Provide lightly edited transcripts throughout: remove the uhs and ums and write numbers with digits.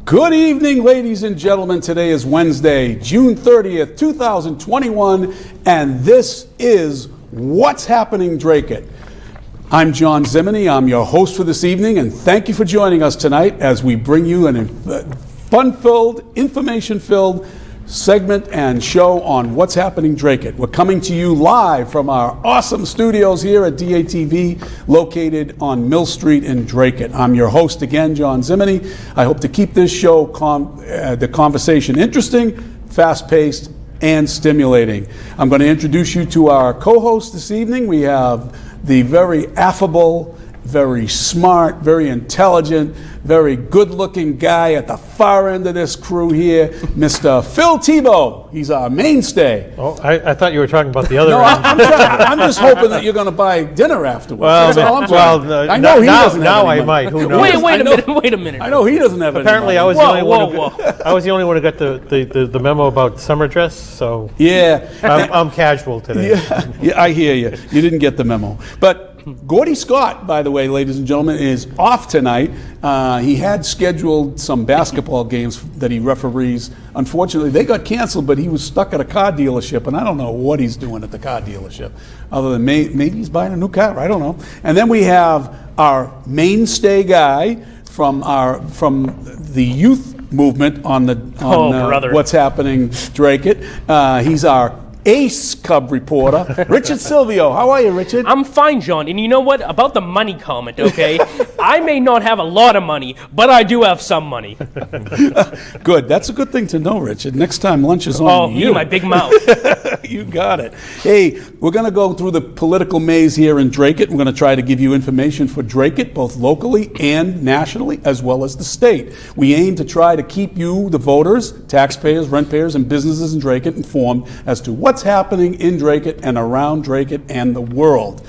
Good evening, ladies and gentlemen. Today is Wednesday, June 30th, 2021, and this is What's Happening Dracut. I'm John Zimini. I'm your host for this evening, and thank you for joining us tonight as we bring you a fun-filled, information-filled segment and show on What's Happening Dracut. We're coming to you live from our awesome studios here at DATV, located on Mill Street in Dracut. I'm your host again, John Zimini. I hope to keep this show, the conversation interesting, fast-paced, and stimulating. I'm going to introduce you to our co-host this evening. We have the very affable, very smart, very intelligent, very good-looking guy at the far end of this crew here, Mr. Phil Thibault. He's our mainstay. Oh, I thought you were talking about the other no, end. I'm just hoping that you're going to buy dinner afterwards. I know he doesn't have now any I money. might. Who knows? Wait a minute. I know he doesn't have Apparently, any money. I was the only one who got the memo about summer dress. So yeah, I'm casual today. Yeah, I hear you. You didn't get the memo, but. Gordy Scott, by the way, ladies and gentlemen, is off tonight. He had scheduled some basketball games that he referees. Unfortunately, they got canceled, but he was stuck at a car dealership, and I don't know what he's doing at the car dealership, other than maybe he's buying a new car. I don't know. And then we have our mainstay guy from the youth movement on What's Happening Dracut. He's our ace Cub reporter, Richard Silvio. How are you, Richard? I'm fine, John. And you know what? About the money comment, okay? I may not have a lot of money, but I do have some money. Good. That's a good thing to know, Richard. Next time lunch is on you. Oh, my big mouth. You got it. Hey, we're going to go through the political maze here in Dracut. We're going to try to give you information for Dracut, both locally and nationally, as well as the state. We aim to try to keep you, the voters, taxpayers, rentpayers, and businesses in Dracut informed as to what's happening in Dracut and around Dracut and the world.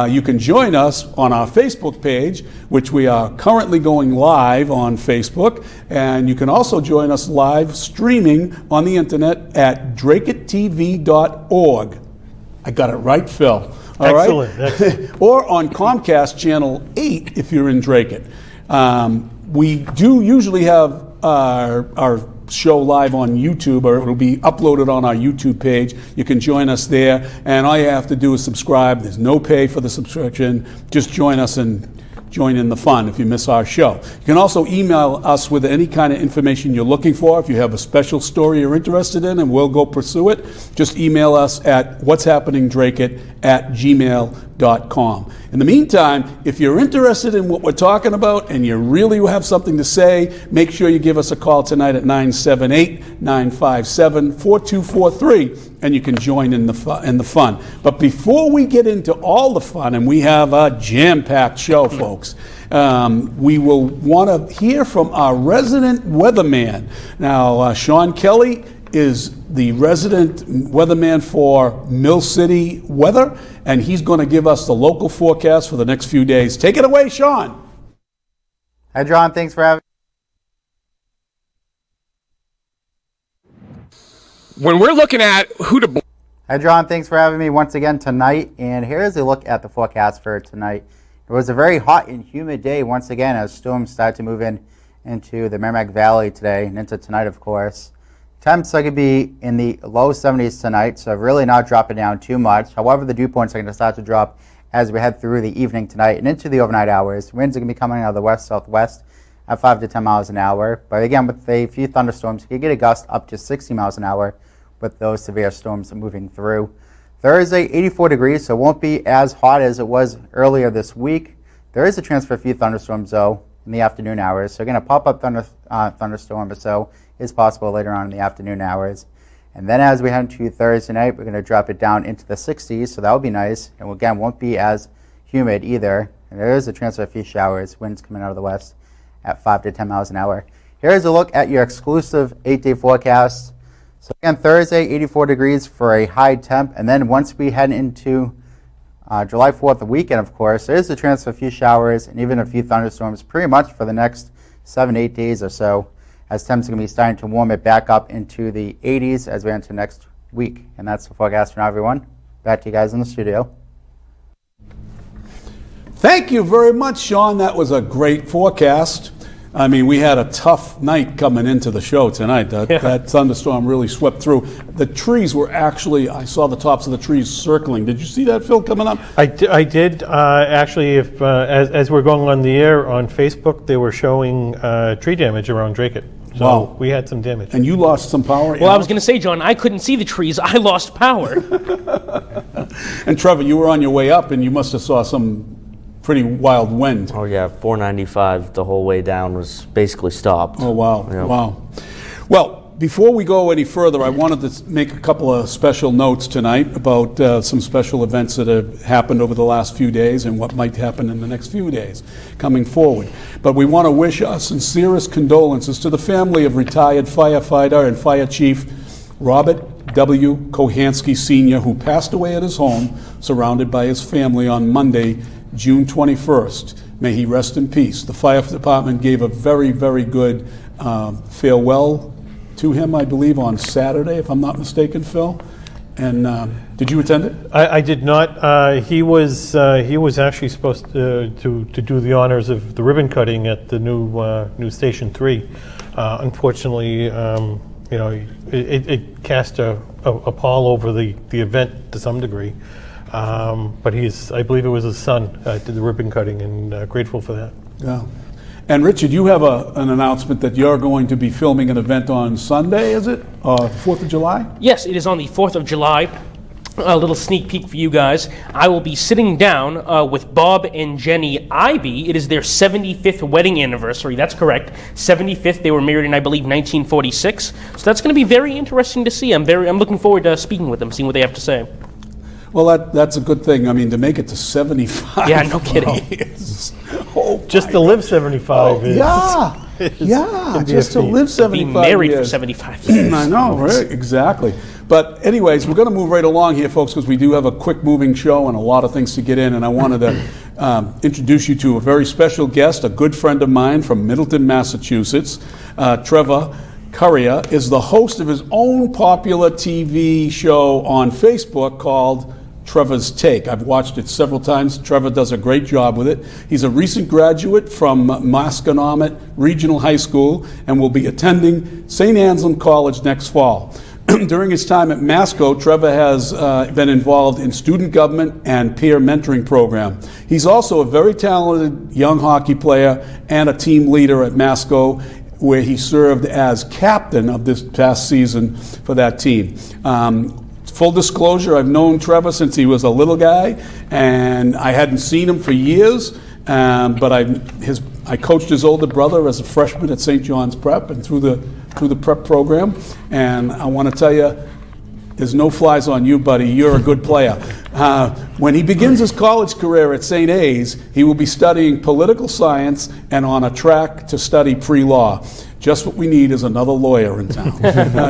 You can join us on our Facebook page, which we are currently going live on Facebook, and you can also join us live streaming on the internet at dracuttv.org. I got it right, Phil. All Excellent. Right? Or on Comcast Channel 8 if you're in Dracut. We do usually have our show live on YouTube, or it'll be uploaded on our YouTube page. You can join us there, and all you have to do is subscribe. There's no pay for the subscription. Just join us and join in the fun if you miss our show. You can also email us with any kind of information you're looking for. If you have a special story you're interested in, and we'll go pursue it, just email us at what'shappeningdracut@gmail.com. In the meantime, if you're interested in what we're talking about and you really have something to say, make sure you give us a call tonight at 978-957-4243, and you can join in the fun. But before we get into all the fun, and we have a jam-packed show, folks, we will want to hear from our resident weatherman. Now, Sean Kelly is the resident weatherman for Mill City Weather, and he's going to give us the local forecast for the next few days. Take it away, Sean. Hi, John. Thanks for having me. When we're looking at who to... Hi, John. Thanks for having me once again tonight. And here's a look at the forecast for tonight. It was a very hot and humid day once again as storms started to move into the Merrimack Valley today and into tonight, of course. Temps are going to be in the low 70s tonight, so really not dropping down too much. However, the dew points are going to start to drop as we head through the evening tonight and into the overnight hours. Winds are going to be coming out of the west-southwest at 5 to 10 miles an hour. But again, with a few thunderstorms, you can get a gust up to 60 miles an hour with those severe storms moving through. Thursday, 84 degrees, so it won't be as hot as it was earlier this week. There is a chance for a few thunderstorms, though, in the afternoon hours. So again, a pop-up thunderstorm or so is possible later on in the afternoon hours. And then as we head into Thursday night, we're going to drop it down into the 60s, so that will be nice. And again, won't be as humid either. And there is a chance for a few showers, winds coming out of the west at 5 to 10 miles an hour. Here's a look at your exclusive 8-day forecast. So again, Thursday, 84 degrees for a high temp. And then once we head into July 4th, the weekend, of course, there is a chance for a few showers and even a few thunderstorms pretty much for the next 7 to 8 days or so, as temps are going to be starting to warm it back up into the 80s as we enter next week. And that's the forecast for now, everyone. Back to you guys in the studio. Thank you very much, Sean. That was a great forecast. I mean, we had a tough night coming into the show tonight. That thunderstorm really swept through. The trees were actually, I saw the tops of the trees circling. Did you see that, Phil, coming up? I did. Actually, as we're going on the air on Facebook, they were showing tree damage around Dracut. So Wow. we had some damage. And you lost some power? Well, I was going to say, John, I couldn't see the trees. I lost power. And Trevor, you were on your way up, and you must have saw some pretty wild wind. Oh yeah, 495 the whole way down was basically stopped. Oh, wow. Yeah. Wow. Well, before we go any further, I wanted to make a couple of special notes tonight about some special events that have happened over the last few days and what might happen in the next few days coming forward. But we want to wish our sincerest condolences to the family of retired firefighter and fire chief Robert W. Kohansky Sr., who passed away at his home, surrounded by his family on Monday, June 21st. May he rest in peace. The fire department gave a very, very good farewell to him, I believe, on Saturday, if I'm not mistaken, Phil. And did you attend it? I did not. He was actually supposed to do the honors of the ribbon cutting at the new Station 3. Unfortunately, it cast a pall over the event to some degree. But I believe it was his son did the ribbon cutting, and grateful for that. Yeah. And Richard, you have an announcement that you're going to be filming an event on Sunday, is it? 4th of July? Yes, it is on the 4th of July. A little sneak peek for you guys. I will be sitting down with Bob and Jenny Ivey. It is their 75th wedding anniversary. That's correct. 75th. They were married in, I believe, 1946. So that's going to be very interesting to see. I'm looking forward to speaking with them, seeing what they have to say. Well, that's a good thing. I mean, to make it to 75. Yeah, no kidding. Just to live 75 is... Yeah, be just a to feat. live Be 75 married years. for 75 years. I know, right? Exactly. But anyways, we're going to move right along here, folks, because we do have a quick moving show and a lot of things to get in. And I wanted to introduce you to a very special guest, a good friend of mine from Middleton, Massachusetts. Trevor Currier is the host of his own popular TV show on Facebook called Trevor's Take. I've watched it several times. Trevor does a great job with it. He's a recent graduate from Masconomet Regional High School and will be attending St. Anselm College next fall. During his time at Masco, Trevor has been involved in student government and peer mentoring program. He's also a very talented young hockey player and a team leader at Masco, where he served as captain of this past season for that team. Full disclosure, I've known Trevor since he was a little guy, and I hadn't seen him for years, but I coached his older brother as a freshman at St. John's Prep and through the prep program, and I want to tell you, there's no flies on you, buddy. You're a good player. When he begins his college career at St. A's, he will be studying political science and on a track to study pre-law. Just what we need is another lawyer in town.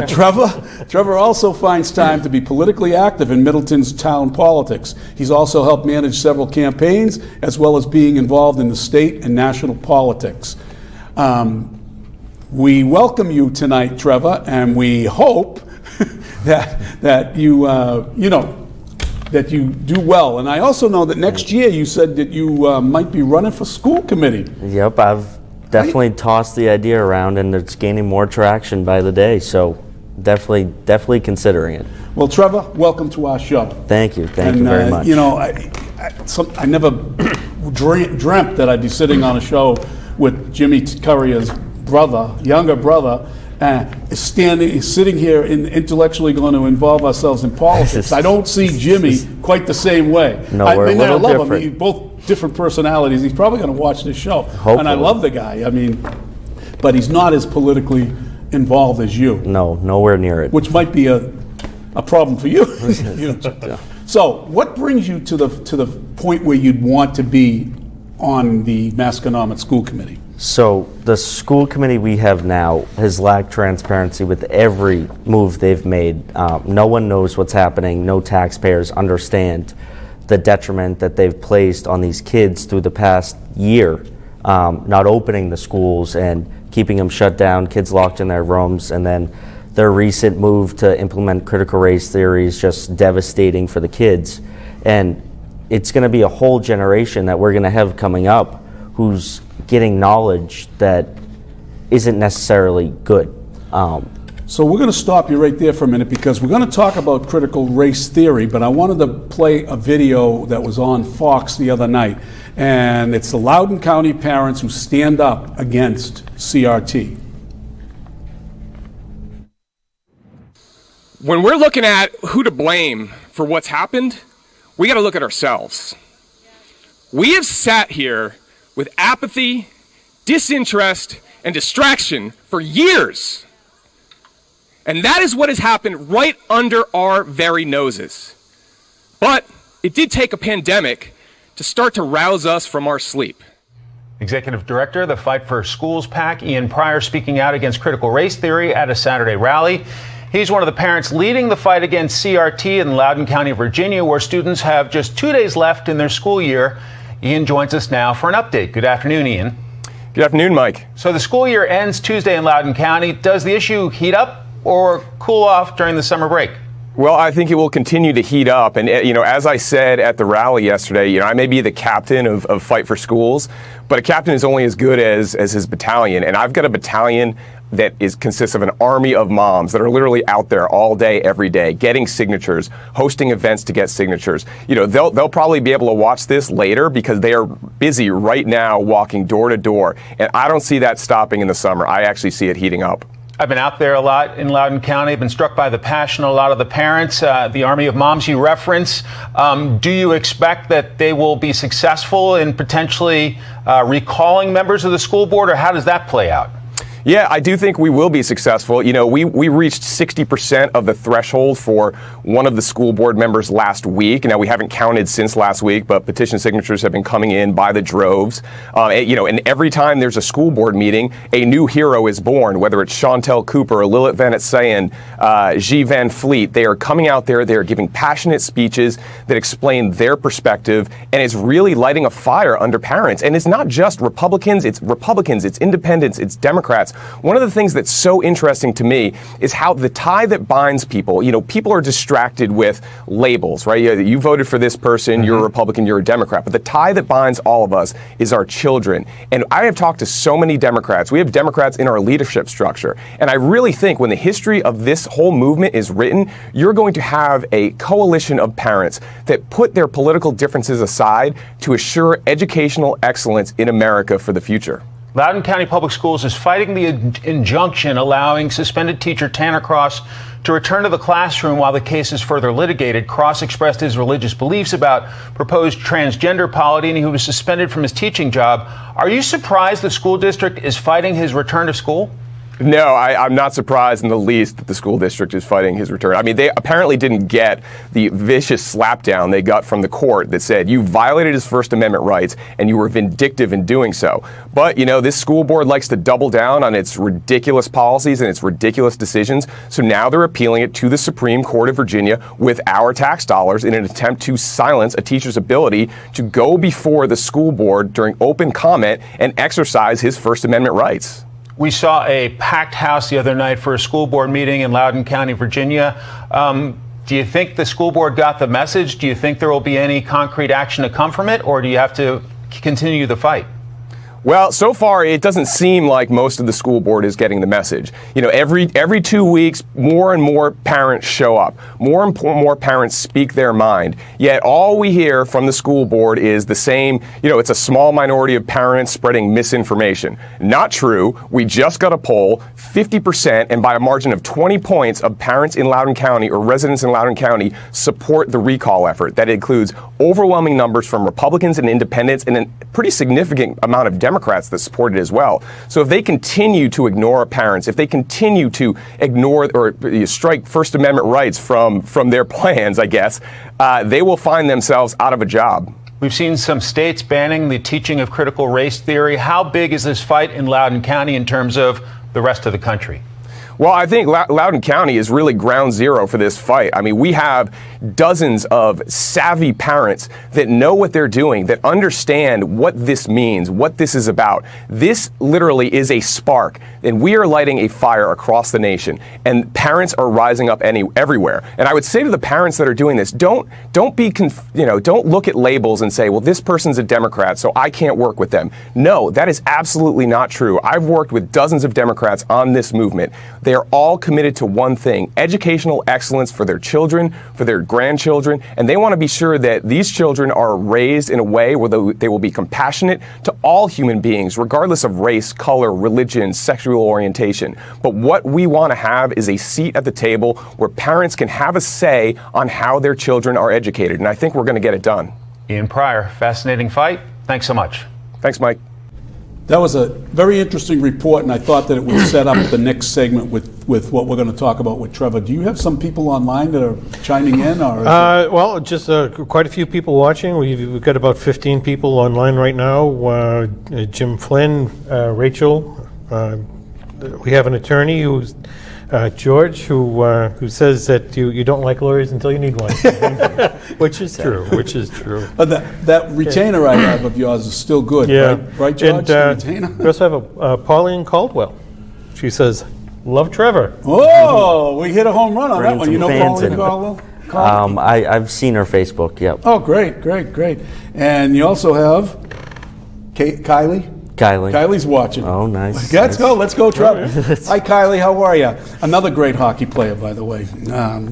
Trevor also finds time to be politically active in Middleton's town politics. He's also helped manage several campaigns, as well as being involved in the state and national politics. We welcome you tonight, Trevor, and we hope that you that you do well. And I also know that next year you said that you might be running for school committee. Yep, I've definitely tossed the idea around, and it's gaining more traction by the day. So definitely considering it. Well, Trevor, welcome to our show. Thank you very much. You know, I never dreamt that I'd be sitting on a show with Jimmy Currier's younger brother, sitting here and intellectually going to involve ourselves in politics. I don't see Jimmy quite the same way. No, I we're mean, a little I love different. him. Both different personalities. He's probably going to watch this show. Hopefully. And I love the guy. I mean, but he's not as politically involved as you. No, nowhere near it. Which might be a problem for you. So, what brings you to the point where you'd want to be on the Masconomet School Committee? So the school committee we have now has lacked transparency with every move they've made. No one knows what's happening. No taxpayers understand the detriment that they've placed on these kids through the past year, not opening the schools and keeping them shut down, kids locked in their rooms, and then their recent move to implement critical race theory is just devastating for the kids. And it's going to be a whole generation that we're going to have coming up who's getting knowledge that isn't necessarily good. So we're going to stop you right there for a minute because we're going to talk about critical race theory, but I wanted to play a video that was on Fox the other night, and it's the Loudoun County parents who stand up against CRT. When we're looking at who to blame for what's happened, we got to look at ourselves. We have sat here with apathy, disinterest, and distraction for years. And that is what has happened right under our very noses. But it did take a pandemic to start to rouse us from our sleep. Executive Director of the Fight for Schools PAC, Ian Pryor, speaking out against critical race theory at a Saturday rally. He's one of the parents leading the fight against CRT in Loudoun County, Virginia, where students have just 2 days left in their school year. Ian joins us now for an update. Good afternoon, Ian. Good afternoon, Mike. So the school year ends Tuesday in Loudoun County. Does the issue heat up or cool off during the summer break? Well, I think it will continue to heat up. And, as I said at the rally yesterday, I may be the captain of Fight for Schools, but a captain is only as good as his battalion. And I've got a battalion that consists of an army of moms that are literally out there all day, every day, getting signatures, hosting events to get signatures. They'll probably be able to watch this later because they are busy right now walking door to door. And I don't see that stopping in the summer. I actually see it heating up. I've been out there a lot in Loudoun County. I've been struck by the passion of a lot of the parents, the army of moms you reference. Do you expect that they will be successful in potentially recalling members of the school board, or how does that play out? Yeah, I do think we will be successful. We reached 60% of the threshold for one of the school board members last week. Now, we haven't counted since last week, but petition signatures have been coming in by the droves. And every time there's a school board meeting, a new hero is born, whether it's Chantel Cooper or Lilith Van Etsayen, G. Van Fleet. They are coming out there, they are giving passionate speeches that explain their perspective, and it's really lighting a fire under parents. And it's not just Republicans, it's independents, it's Democrats. One of the things that's so interesting to me is how the tie that binds people, people are distracted with labels, right? You voted for this person, you're a Republican, you're a Democrat, but the tie that binds all of us is our children. And I have talked to so many Democrats. We have Democrats in our leadership structure. And I really think when the history of this whole movement is written, you're going to have a coalition of parents that put their political differences aside to assure educational excellence in America for the future. Loudoun County Public Schools is fighting the injunction allowing suspended teacher Tanner Cross to return to the classroom while the case is further litigated. Cross expressed his religious beliefs about proposed transgender polity, and he was suspended from his teaching job. Are you surprised the school district is fighting his return to school? No, I'm not surprised in the least that the school district is fighting his return. I mean, they apparently didn't get the vicious slapdown they got from the court that said you violated his First Amendment rights and you were vindictive in doing so. But, this school board likes to double down on its ridiculous policies and its ridiculous decisions. So now they're appealing it to the Supreme Court of Virginia with our tax dollars in an attempt to silence a teacher's ability to go before the school board during open comment and exercise his First Amendment rights. We saw a packed house the other night for a school board meeting in Loudoun County, Virginia. Do you think the school board got the message? Do you think there will be any concrete action to come from it, or do you have to continue the fight? Well, so far, it doesn't seem like most of the school board is getting the message. Every 2 weeks, more and more parents show up. More and more parents speak their mind. Yet all we hear from the school board is the same, it's a small minority of parents spreading misinformation. Not true. We just got a poll, 50%, and by a margin of 20 points of parents in Loudoun County or residents in Loudoun County support the recall effort. That includes overwhelming numbers from Republicans and independents and a pretty significant amount of Democrats that support it as well. So if they continue to ignore parents, if they continue to ignore or strike First Amendment rights from their plans, I guess, they will find themselves out of a job. We've seen some states banning the teaching of critical race theory. How big is this fight in Loudoun County in terms of the rest of the country? Well, I think Loudoun County is really ground zero for this fight. I mean, we have dozens of savvy parents that know what they're doing, that understand what this means, what this is about. This literally is a spark, and we are lighting a fire across the nation, and parents are rising up everywhere. And I would say to the parents that are doing this, don't look at labels and say, well, this person's a Democrat, so I can't work with them. No, that is absolutely not true. I've worked with dozens of Democrats on this movement. They are all committed to one thing: educational excellence for their children, for their grandchildren, and they want to be sure that these children are raised in a way where they will be compassionate to all human beings, regardless of race, color, religion, sexual orientation. But what we want to have is a seat at the table where parents can have a say on how their children are educated, and I think we're going to get it done. Ian Pryor, fascinating fight. Thanks so much. Thanks, Mike. That was a very interesting report, and I thought that it would set up the next segment with what we're going to talk about with Trevor. Do you have some people online that are chiming in? Or well, just quite a few people watching. We've got about 15 people online right now. Jim Flynn, Rachel. We have an attorney who's George, who says that you don't like lawyers until you need one, which is true. That retainer I have of yours is still good, Yeah. right, George? The And retainer? we also have a Pauline Caldwell. She says, "Love Trevor." Oh, we hit a home run on that Bring one. You know some fans Pauline in. Caldwell? I've seen her Facebook, yep. Oh, great. And you also have Kylie? Kylie. Kylie's watching. Oh, nice. Let's go, Trevor. Hi, Kylie. How are you? Another great hockey player, by the way.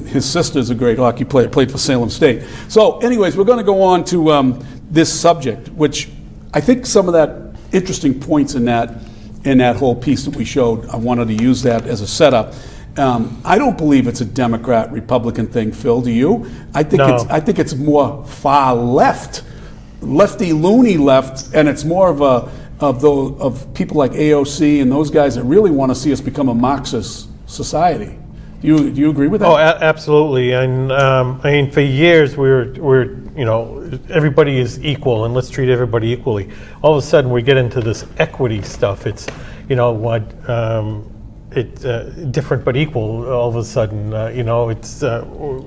His sister's a great hockey player, played for Salem State. So, anyways, we're going to go on to this subject, which I think some of that interesting points in that whole piece that we showed, I wanted to use that as a setup. I don't believe it's a Democrat-Republican thing, Phil. Do you? I think it's more far left, lefty, loony left, and it's more of people like AOC and those guys that really want to see us become a Marxist society. Do you agree with that? Oh, absolutely. And I mean, for years we're everybody is equal and let's treat everybody equally. All of a sudden we get into this equity stuff. It's different but equal. All of a sudden,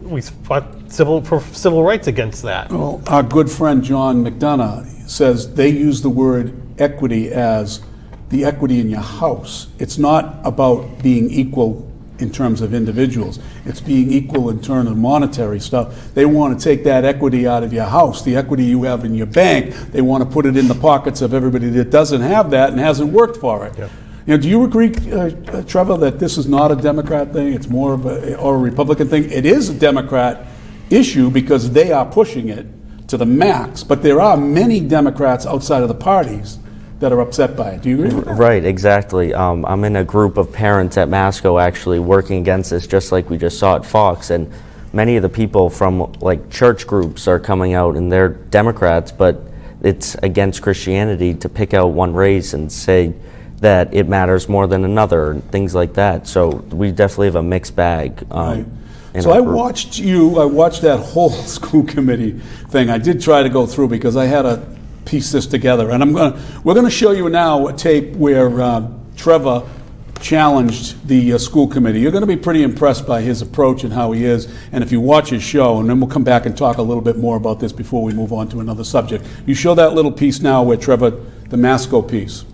we fought for civil rights against that. Well, our good friend John McDonough says they use the word equity as the equity in your house. It's not about being equal in terms of individuals. It's being equal in terms of monetary stuff. They want to take that equity out of your house, the equity you have in your bank. They want to put it in the pockets of everybody that doesn't have that and hasn't worked for it. Yeah. Do you agree, Trevor, that this is not a Democrat thing? It's more of a Republican thing? It is a Democrat issue because they are pushing it to the max, but there are many Democrats outside of the parties that are upset by it. Do you agree? Right, exactly. I'm in a group of parents at Masco actually working against this, just like we just saw at Fox, and many of the people from like church groups are coming out and they're Democrats, but it's against Christianity to pick out one race and say that it matters more than another and things like that. So we definitely have a mixed bag. Right. So I watched that whole school committee thing. I did try to go through because I had to piece this together. And we're going to show you now a tape where Trevor challenged the school committee. You're going to be pretty impressed by his approach and how he is. And if you watch his show, and then we'll come back and talk a little bit more about this before we move on to another subject. You show that little piece now where Trevor, the Masco piece.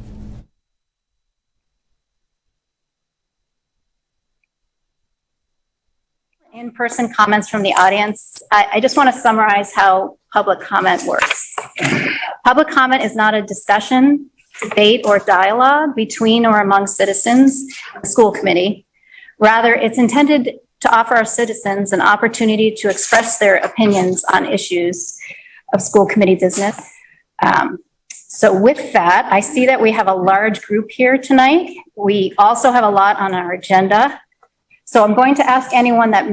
In-person comments from the audience. I just want to summarize how public comment works. Public comment is not a discussion, debate, or dialogue between or among citizens and the school committee. Rather, it's intended to offer our citizens an opportunity to express their opinions on issues of school committee business. So with that, I see that we have a large group here tonight. We also have a lot on our agenda. So I'm going to ask anyone that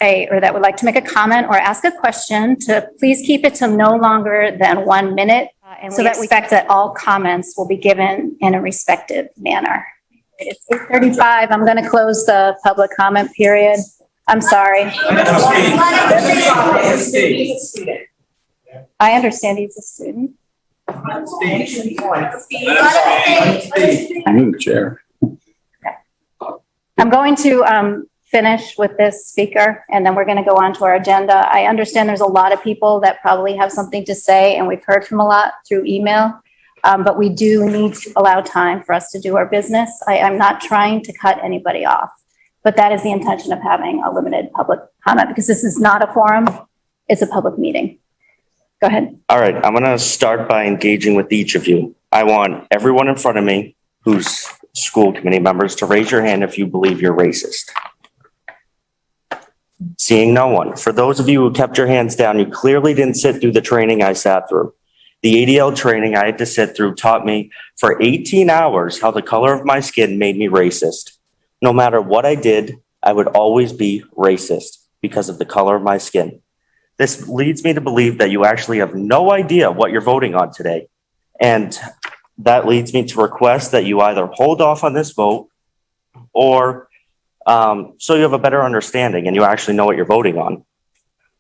that would like to make a comment or ask a question to please keep it to no longer than 1 minute, and so that we expect that all comments will be given in a respective manner. It's 8:35. I'm going to close the public comment period. I'm sorry. I understand he's a student. I'm the chair. I'm going to finish with this speaker, and then we're going to go on to our agenda. I understand there's a lot of people that probably have something to say, and we've heard from a lot through email, but we do need to allow time for us to do our business. I'm not trying to cut anybody off, but that is the intention of having a limited public comment, because this is not a forum, it's a public meeting. Go ahead. All right, I'm going to start by engaging with each of you. I want everyone in front of me who's school committee members to raise your hand if you believe you're racist. Seeing no one. For those of you who kept your hands down, you clearly didn't sit through the training I sat through. The ADL training I had to sit through taught me for 18 hours how the color of my skin made me racist. No matter what I did, I would always be racist because of the color of my skin. This leads me to believe that you actually have no idea what you're voting on today. And that leads me to request that you either hold off on this vote or so you have a better understanding and you actually know what you're voting on.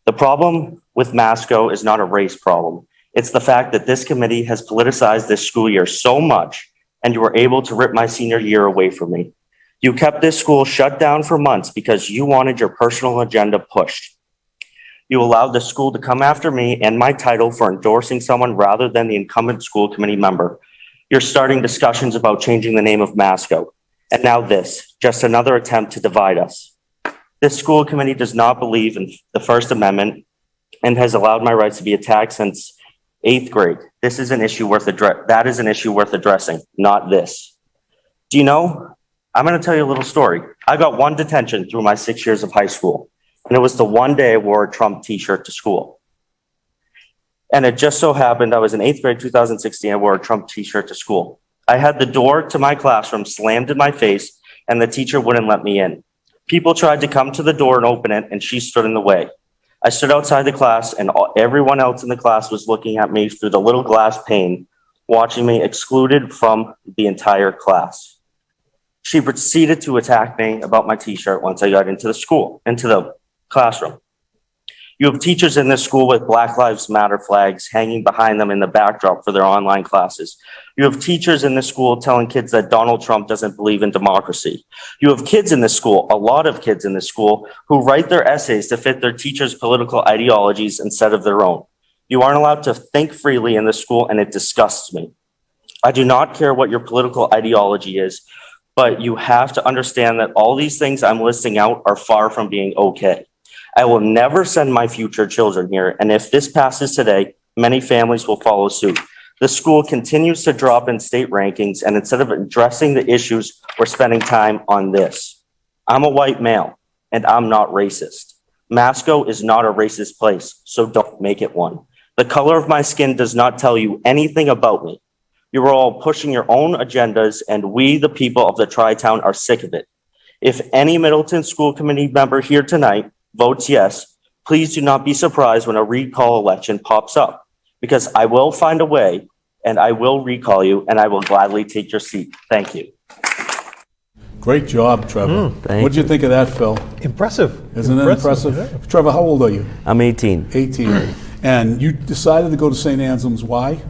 The problem with Masco is not a race problem. It's the fact that this committee has politicized this school year so much, and you were able to rip my senior year away from me. You kept this school shut down for months because you wanted your personal agenda pushed. You allowed the school to come after me and my title for endorsing someone rather than the incumbent school committee member. You're starting discussions about changing the name of Masco. And now this, just another attempt to divide us. This school committee does not believe in the First Amendment and has allowed my rights to be attacked since 8th grade. This is an issue worth that is an issue worth addressing, not this. Do you know, I'm going to tell you a little story. I got one detention through my 6 years of high school, and it was the one day I wore a Trump t-shirt to school. And it just so happened I was in 8th grade, 2016, I wore a Trump t-shirt to school. I had the door to my classroom slammed in my face, and the teacher wouldn't let me in. People tried to come to the door and open it, and she stood in the way. I stood outside the class, and everyone else in the class was looking at me through the little glass pane, watching me excluded from the entire class. She proceeded to attack me about my t-shirt once I got into the classroom. You have teachers in this school with Black Lives Matter flags hanging behind them in the backdrop for their online classes. You have teachers in this school telling kids that Donald Trump doesn't believe in democracy. You have kids in this school, a lot of kids in this school, who write their essays to fit their teachers' political ideologies instead of their own. You aren't allowed to think freely in this school, and it disgusts me. I do not care what your political ideology is, but you have to understand that all these things I'm listing out are far from being okay. I will never send my future children here, and if this passes today, many families will follow suit. The school continues to drop in state rankings, and instead of addressing the issues, we're spending time on this. I'm a white male, and I'm not racist. Masco is not a racist place, so don't make it one. The color of my skin does not tell you anything about me. You are all pushing your own agendas, and we, the people of the Tri-Town, are sick of it. If any Middleton School Committee member here tonight votes yes, please do not be surprised when a recall election pops up, because I will find a way and I will recall you and I will gladly take your seat. Thank you. Great job, Trevor. Thank What'd you think of that, Phil? Impressive. Isn't it impressive? Yeah. Trevor, how old are you? I'm 18. 18. And you decided to go to St. Anselm's. Why?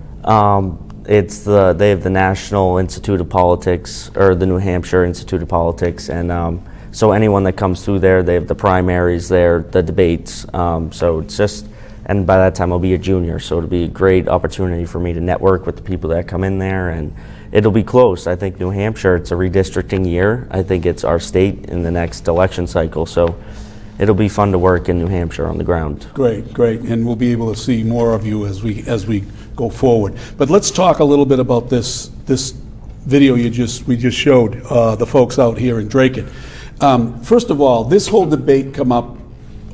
They have the National Institute of Politics, or the New Hampshire Institute of Politics, and so anyone that comes through there, they have the primaries there, the debates. So it's just, and by that time I'll be a junior, so it'll be a great opportunity for me to network with the people that come in there, and it'll be close. I think New Hampshire, it's a redistricting year. I think it's our state in the next election cycle, so it'll be fun to work in New Hampshire on the ground. Great, great. And we'll be able to see more of you as we go forward. But let's talk a little bit about this video we just showed the folks out here in Dracut. First of all, this whole debate come up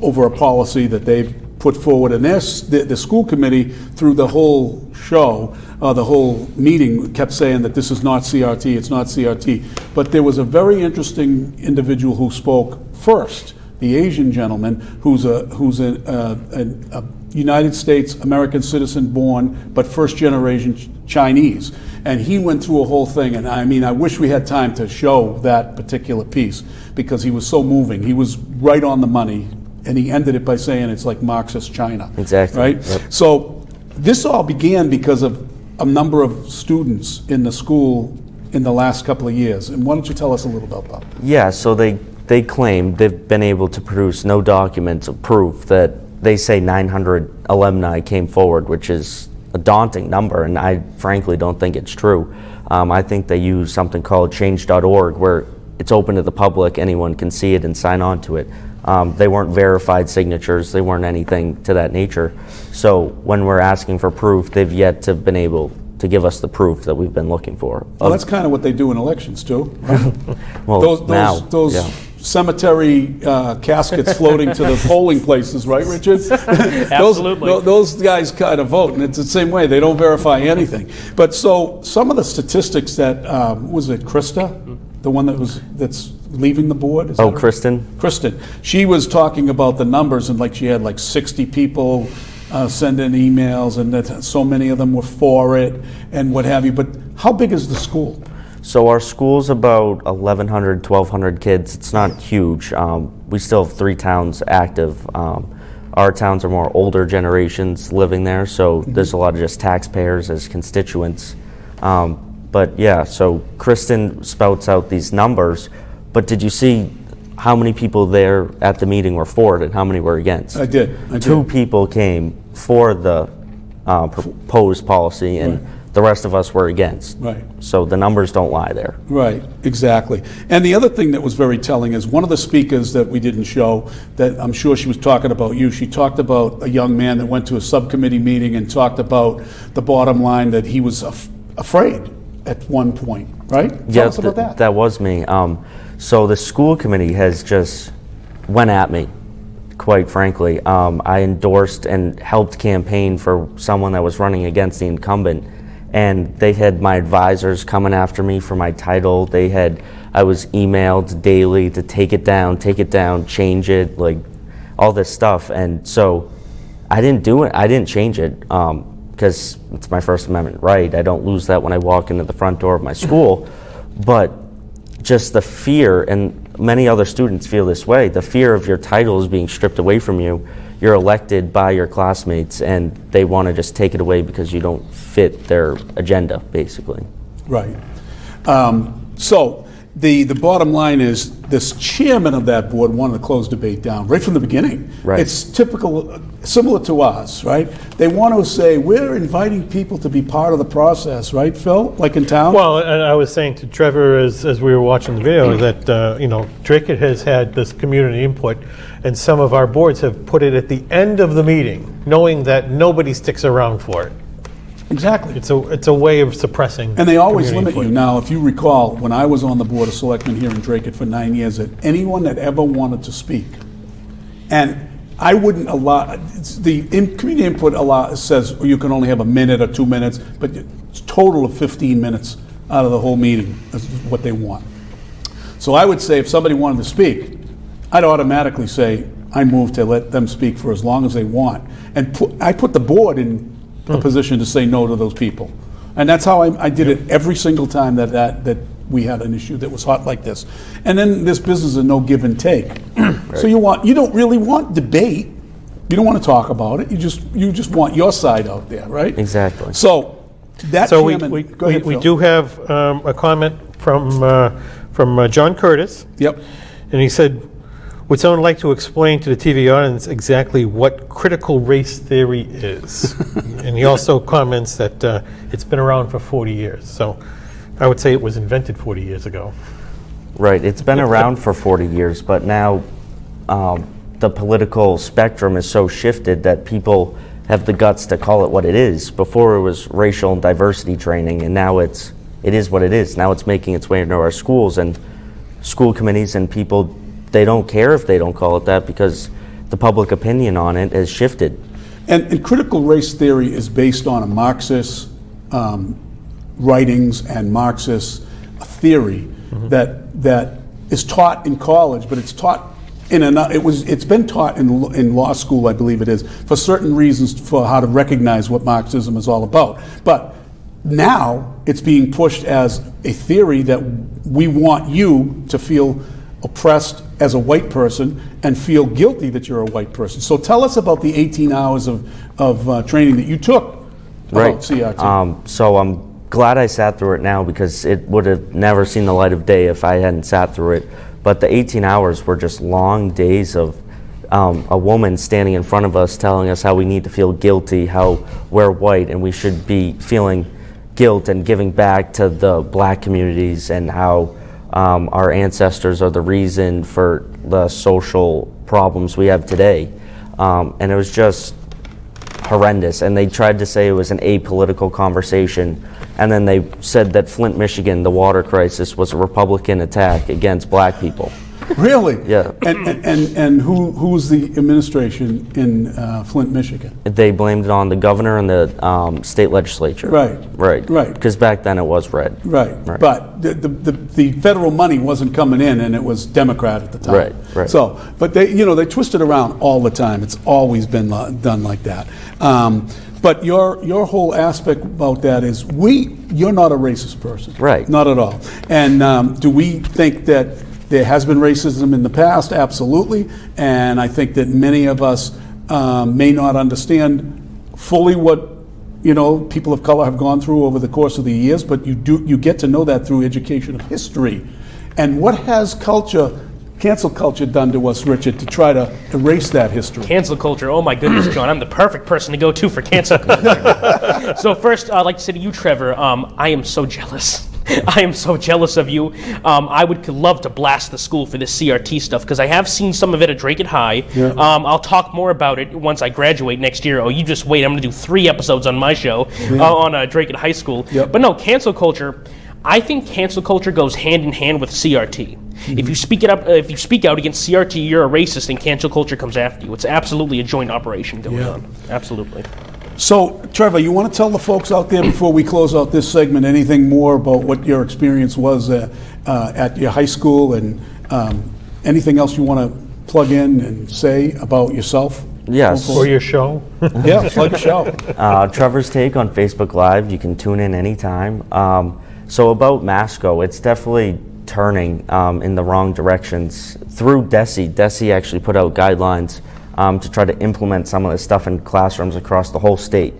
over a policy that they've put forward, and the school committee through the whole show, the whole meeting kept saying that this is not CRT, it's not CRT. But there was a very interesting individual who spoke first, the Asian gentleman, who's a United States American citizen born, but first generation Chinese. And he went through a whole thing, and I mean, I wish we had time to show that particular piece because he was so moving. He was right on the money, and he ended it by saying it's like Marxist China. Exactly. Right? Yep. So this all began because of a number of students in the school in the last couple of years. And why don't you tell us a little about that? Yeah, so they claim they've been able to produce no documents of proof that they say 900 alumni came forward, which is a daunting number, and I frankly don't think it's true. I think they use something called change.org, where it's open to the public, anyone can see it and sign on to it. They weren't verified signatures, they weren't anything to that nature. So when we're asking for proof, they've yet to been able to give us the proof that we've been looking for. Well, that's kind of what they do in elections too, right? Well, those yeah. cemetery caskets floating to the polling places, right, Richard? Absolutely. Those guys kind of vote, and it's the same way. They don't verify anything. But so some of the statistics that was it Krista, the one that's leaving the board? Is that her? Kristen. She was talking about the numbers, and like she had like 60 people send in emails, and that so many of them were for it, and what have you. But how big is the school? So our school's about 1,100, 1,200 kids. It's not huge. We still have 3 towns active. Our towns are more older generations living there, so there's a lot of just taxpayers as constituents. But yeah, so Kristen spouts out these numbers, but did you see how many people there at the meeting were for it and how many were against? I did. 2 people came for the proposed policy, and the rest of us were against. Right. So the numbers don't lie there. Right, exactly. And the other thing that was very telling is one of the speakers that we didn't show, that I'm sure she was talking about you, she talked about a young man that went to a subcommittee meeting and talked about the bottom line, that he was afraid at one point, right? Tell us about that. That was me. So the school committee has just went at me, quite frankly. I endorsed and helped campaign for someone that was running against the incumbent, and they had my advisors coming after me for my title. I was emailed daily to take it down, change it, like all this stuff. And so I didn't do it. I didn't change it because it's my First Amendment right. I don't lose that when I walk into the front door of my school. But just the fear, and many other students feel this way, the fear of your title is being stripped away from you. You're elected by your classmates, and they want to just take it away because you don't fit their agenda, basically. Right. So the bottom line is this chairman of that board wanted to close debate down right from the beginning. Right. It's typical, similar to us, right? They want to say, we're inviting people to be part of the process, right, Phil, like in town? Well, and I was saying to Trevor as we were watching the video that, Dracut has had this community input, and some of our boards have put it at the end of the meeting, knowing that nobody sticks around for it. Exactly. It's a way of suppressing. And they always community limit you. input. Now, if you recall, when I was on the Board of Selectmen here in Dracut for 9 years, that anyone that ever wanted to speak, and I wouldn't allow, community input says you can only have a minute or 2 minutes, but it's a total of 15 minutes out of the whole meeting is what they want. So I would say if somebody wanted to speak, I'd automatically say, I move to let them speak for as long as they want. And I put the board in a position to say no to those people. And that's how I did it every single time that we had an issue that was hot like this. And then this business of no give and take. Right. So you don't really want debate. You don't want to talk about it. You just want your side out there, right? Exactly. So that chairman, go ahead, we Phil. do have a comment from John Curtis. Yep. And he said, would someone like to explain to the TV audience exactly what critical race theory is? And he also comments that it's been around for 40 years. So I would say it was invented 40 years ago. Right, it's been around for 40 years, but now the political spectrum is so shifted that people have the guts to call it what it is. Before it was racial and diversity training, and now it is what it is. Now it's making its way into our schools, and school committees and people, they don't care if they don't call it that because the public opinion on it has shifted. And critical race theory is based on a Marxist writings and Marxist theory that is taught in college, but it's taught it's been taught in law school, I believe it is, for certain reasons for how to recognize what Marxism is all about. But now it's being pushed as a theory that we want you to feel oppressed as a white person and feel guilty that you're a white person. So tell us about the 18 hours of training that you took about CRT. So I'm glad I sat through it now because it would have never seen the light of day if I hadn't sat through it. But the 18 hours were just long days of a woman standing in front of us telling us how we need to feel guilty, how we're white and we should be feeling guilt and giving back to the black communities, and how our ancestors are the reason for the social problems we have today. And it was just horrendous. And they tried to say it was an apolitical conversation. And then they said that Flint, Michigan, the water crisis, was a Republican attack against black people. Really? Yeah. And who's the administration in Flint, Michigan? They blamed it on the governor and the state legislature. Right. Right. Because back then it was red. Right. But the federal money wasn't coming in, and it was Democrat at the time. Right. So, but they twist it around all the time. It's always been done like that. But your whole aspect about that is you're not a racist person. Right. Not at all. And do we think that there has been racism in the past? Absolutely. And I think that many of us may not understand fully what people of color have gone through over the course of the years, but you get to know that through education of history. And what has cancel culture done to us, Richard, to try to erase that history? Cancel culture, oh my goodness, John, I'm the perfect person to go to for cancel culture. So first, I'd like to say to you, Trevor, I am so jealous. I am so jealous of you. I would love to blast the school for this CRT stuff, because I have seen some of it at Dracut High. Yeah. I'll talk more about it once I graduate next year. Oh, you just wait. I'm going to do 3 episodes on my show on Dracut High School. Yep. But no, cancel culture, I think cancel culture goes hand in hand with CRT. Mm-hmm. If you speak out against CRT, you're a racist, and cancel culture comes after you. It's absolutely a joint operation going on. Absolutely. So, Trevor, you want to tell the folks out there before we close out this segment anything more about what your experience was at your high school, and anything else you want to plug in and say about yourself? Yes. Or your show? Yeah, plug the show. Trevor's Take on Facebook Live. You can tune in anytime. So about Masco, it's definitely turning in the wrong directions. Through DESE, DESE actually put out guidelines to try to implement some of this stuff in classrooms across the whole state.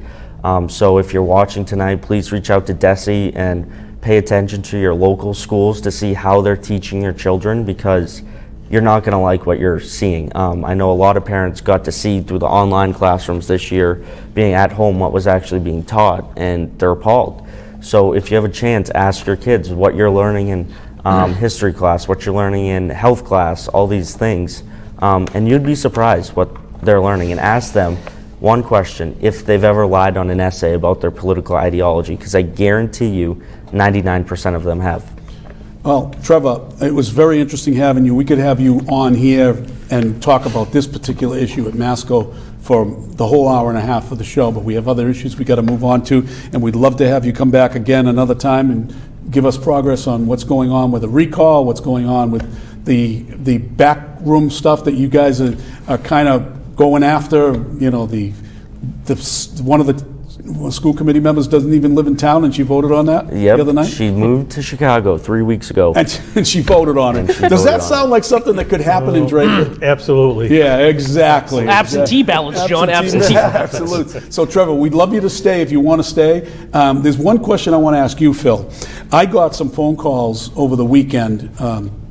So if you're watching tonight, please reach out to DESE and pay attention to your local schools to see how they're teaching your children, because you're not going to like what you're seeing. I know a lot of parents got to see through the online classrooms this year, being at home, what was actually being taught, and they're appalled. So if you have a chance, ask your kids what you're learning in history class, what you're learning in health class, all these things. And you'd be surprised what they're learning, and ask them one question: if they've ever lied on an essay about their political ideology, because I guarantee you 99% of them have. Well, Trevor, it was very interesting having you. We could have you on here and talk about this particular issue at Masco for the whole hour and a half of the show, but we have other issues we got to move on to, and we'd love to have you come back again another time and give us progress on what's going on with the recall, what's going on with the backroom stuff that you guys are kind of going after. One of the school committee members doesn't even live in town, and she voted on that the other night? She moved to Chicago 3 weeks ago. And she voted on it. Does that sound like something that could happen in Dracut? Absolutely. Yeah, exactly. Absentee ballots, John. Absentee ballots. Absolutely. So, Trevor, we'd love you to stay if you want to stay. There's one question I want to ask you, Phil. I got some phone calls over the weekend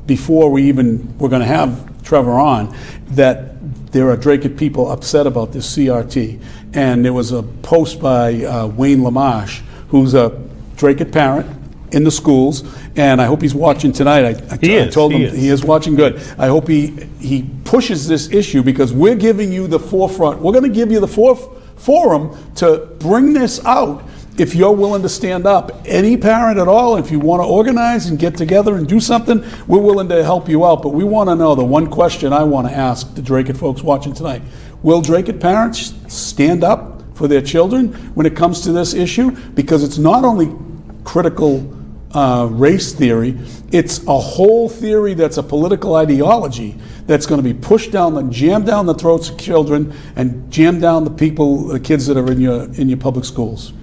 before we even were going to have Trevor on, that there are Dracut people upset about this CRT. And there was a post by Wayne LaMarche, who's a Dracut parent in the schools, and I hope he's watching tonight. I told him he is watching. Good. I hope he pushes this issue, because we're giving you the forefront. We're going to give you the forum to bring this out. If you're willing to stand up, any parent at all, if you want to organize and get together and do something, we're willing to help you out. But we want to know, the one question I want to ask the Dracut folks watching tonight: will Dracut parents stand up for their children when it comes to this issue? Because it's not only critical race theory, it's a whole theory that's a political ideology that's going to be jammed down the throats of children, and jammed down the kids that are in your public schools.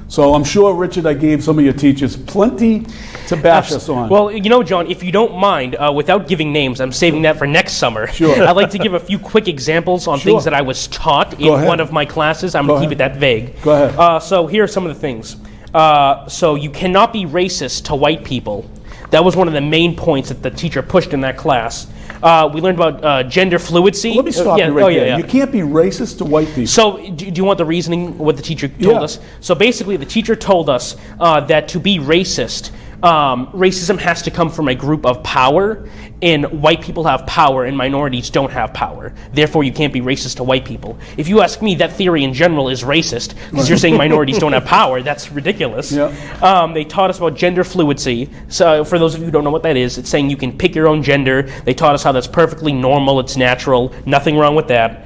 So I'm sure, Richard, I gave some of your teachers plenty to bash us on. Well, John, if you don't mind, without giving names, I'm saving that for next summer. Sure. I'd like to give a few quick examples on things that I was taught in one of my classes. I'm going to keep it that vague. Go ahead. So here are some of the things. So you cannot be racist to white people. That was one of the main points that the teacher pushed in that class. We learned about gender fluidity. Let me stop you right there. You can't be racist to white people. So do you want the reasoning, what the teacher told us? So basically the teacher told us that to be racist, racism has to come from a group of power, and white people have power and minorities don't have power. Therefore, you can't be racist to white people. If you ask me, that theory in general is racist because you're saying minorities don't have power. That's ridiculous. They taught us about gender fluidity. So for those of you who don't know what that is, it's saying you can pick your own gender. They taught us how that's perfectly normal, it's natural, nothing wrong with that.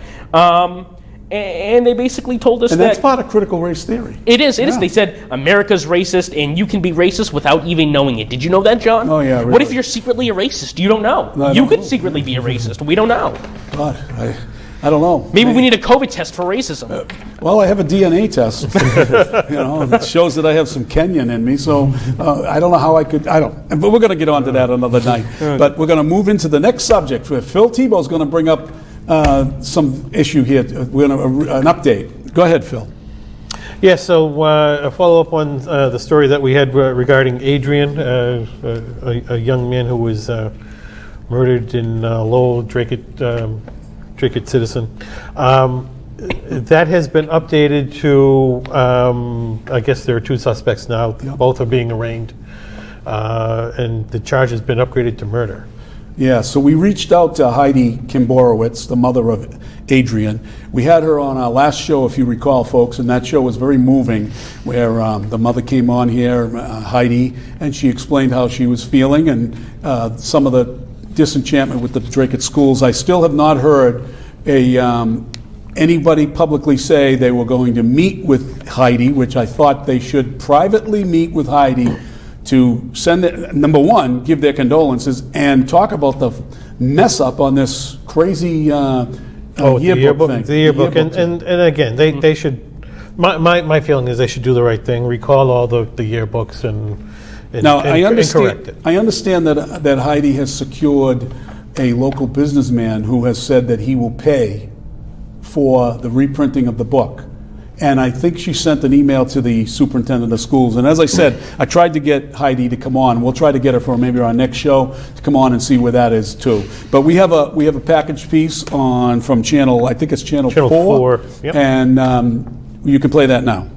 And they basically told us and that's part of critical race theory. It is. They said America's racist, and you can be racist without even knowing it. Did you know that, John? Oh, yeah. Really. What if you're secretly a racist? You don't know. No, you could secretly be a racist. We don't know. God, I don't know. Maybe we need a COVID test for racism. Well, I have a DNA test. It shows that I have some Kenyan in me. So I don't know how I could. But we're going to get on to that another night. But we're going to move into the next subject. Phil Thibault is going to bring up some issue here. We're going to an update. Go ahead, Phil. Yeah, so a follow-up on the story that we had regarding Adrian, a young man who was murdered in Lowell, Dracut citizen. That has been updated to, I guess there are 2 suspects now. Yep. Both are being arraigned, and the charge has been upgraded to murder. Yeah, so we reached out to Heidi Kimborowicz, the mother of Adrian. We had her on our last show, if you recall, folks, and that show was very moving, where the mother came on here, Heidi, and she explained how she was feeling and some of the disenchantment with the Dracut schools. I still have not heard anybody publicly say they were going to meet with Heidi, which I thought they should privately meet with Heidi to send it, number one, give their condolences and talk about the mess up on this crazy yearbook thing. The yearbook, and again, they should. My feeling is they should do the right thing, recall all the yearbooks and now and I understand. correct it. I understand that Heidi has secured a local businessman who has said that he will pay for the reprinting of the book. And I think she sent an email to the superintendent of schools. And as I said, I tried to get Heidi to come on. We'll try to get her for maybe our next show to come on and see where that is too. But we have a package piece from channel, I think it's channel 4. Yep. And you can play that now.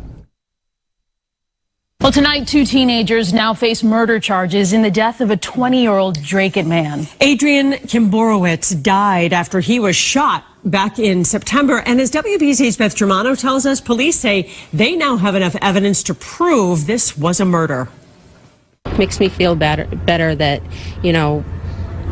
Well, tonight, 2 teenagers now face murder charges in the death of a 20-year-old Dracut man. Adrian Kimborowicz died after he was shot back in September. And as WBC's Beth Germano tells us, police say they now have enough evidence to prove this was a murder. Makes me feel better that,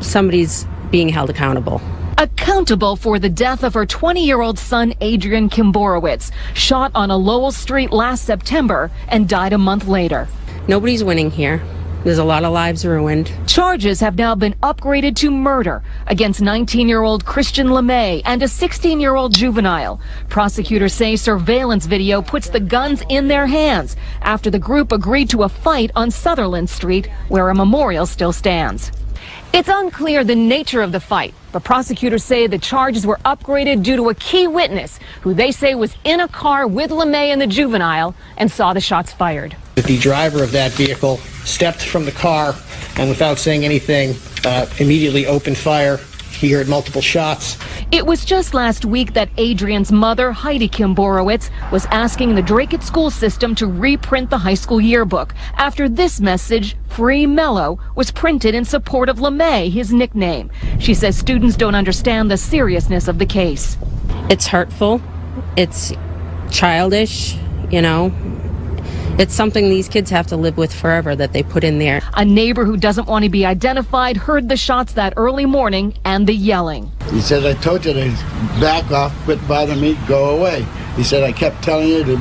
somebody's being held accountable. Accountable for the death of her 20-year-old son, Adrian Kimborowicz, shot on a Lowell street last September and died a month later. Nobody's winning here. There's a lot of lives ruined. Charges have now been upgraded to murder against 19-year-old Christian LeMay and a 16-year-old juvenile. Prosecutors say surveillance video puts the guns in their hands after the group agreed to a fight on Sutherland Street, where a memorial still stands. It's unclear the nature of the fight, but prosecutors say the charges were upgraded due to a key witness who they say was in a car with LeMay and the juvenile and saw the shots fired. The driver of that vehicle stepped from the car and without saying anything, immediately opened fire. He heard multiple shots. It was just last week that Adrian's mother, Heidi Kimborowicz, was asking the Dracut school system to reprint the high school yearbook after this message, Free Mellow, was printed in support of LeMay, his nickname. She says students don't understand the seriousness of the case. It's hurtful. It's childish, It's something these kids have to live with forever that they put in there. A neighbor who doesn't want to be identified heard the shots that early morning and the yelling. He said, I told you to back off, quit bothering me, go away. He said, I kept telling you to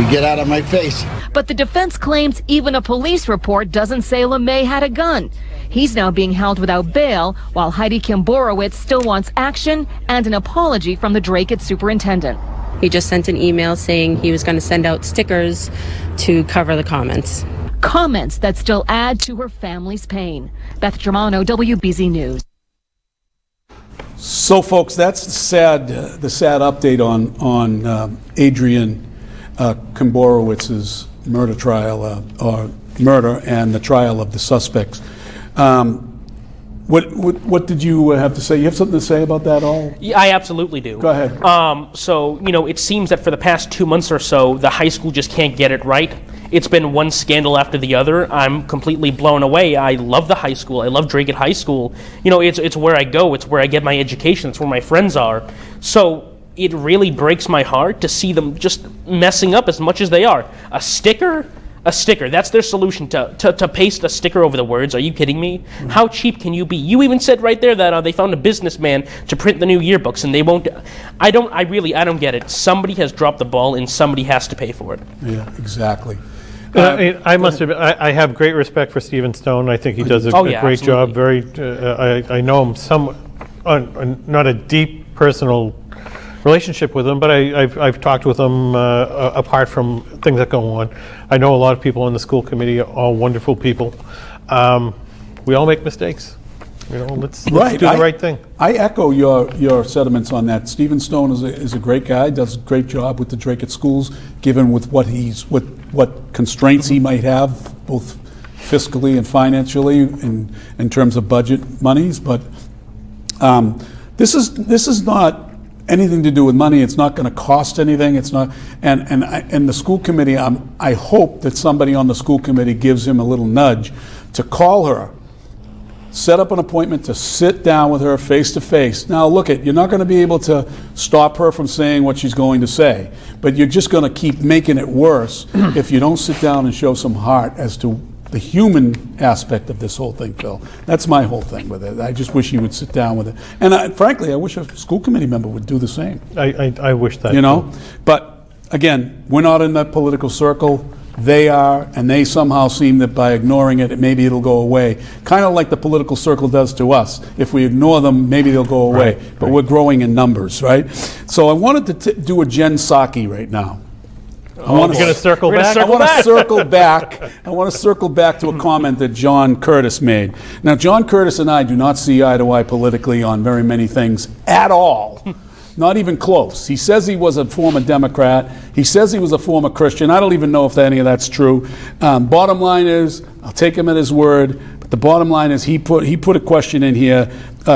get out of my face. But the defense claims even a police report doesn't say LeMay had a gun. He's now being held without bail, while Heidi Kimborowicz still wants action and an apology from the Dracut superintendent. He just sent an email saying he was going to send out stickers to cover the comments. Comments that still add to her family's pain. Beth Germano, WBZ News. So, folks, that's the sad update on Adrian Kimborowicz's murder trial or murder and the trial of the suspects. What did you have to say? You have something to say about that all? Yeah, I absolutely do. Go ahead. So, it seems that for the past 2 months or so, the high school just can't get it right. It's been one scandal after the other. I'm completely blown away. I love the high school. I love Dracut High School. It's where I go. It's where I get my education. It's where my friends are. So it really breaks my heart to see them just messing up as much as they are. A sticker, that's their solution, to paste a sticker over the words. Are you kidding me? How cheap can you be? You even said right there that they found a businessman to print the new yearbooks, and they won't. I don't get it. Somebody has dropped the ball, and somebody has to pay for it. Yeah, exactly. I must admit, I have great respect for Stephen Stone. I think he does a great job. I know him not a deep personal relationship with him, but I've talked with him apart from things that go on. I know a lot of people on the school committee are all wonderful people. We all make mistakes. Let's do the right thing. I echo your sentiments on that. Stephen Stone is a great guy. Does a great job with the Dracut schools, given with what constraints he might have, both fiscally and financially, in terms of budget monies. But this is not anything to do with money. It's not going to cost anything. It's not. And the school committee. I hope that somebody on the school committee gives him a little nudge to call her. Set up an appointment to sit down with her face to face. Now, you're not going to be able to stop her from saying what she's going to say, but you're just going to keep making it worse if you don't sit down and show some heart as to the human aspect of this whole thing, Phil. That's my whole thing with it. I just wish you would sit down with it. And frankly, I wish a school committee member would do the same. I wish that. But again, we're not in that political circle. They are, and they somehow seem that by ignoring it, maybe it'll go away. Kind of like the political circle does to us. If we ignore them, maybe they'll go away. But we're growing in numbers, right? So I wanted to do a Jen Psaki right now. You're going to circle back? I want to circle back. I want to circle back to a comment that John Curtis made. Now, John Curtis and I do not see eye to eye politically on very many things at all. Not even close. He says he was a former Democrat. He says he was a former Christian. I don't even know if any of that's true. Bottom line is, I'll take him at his word, but the bottom line is he put a question in here,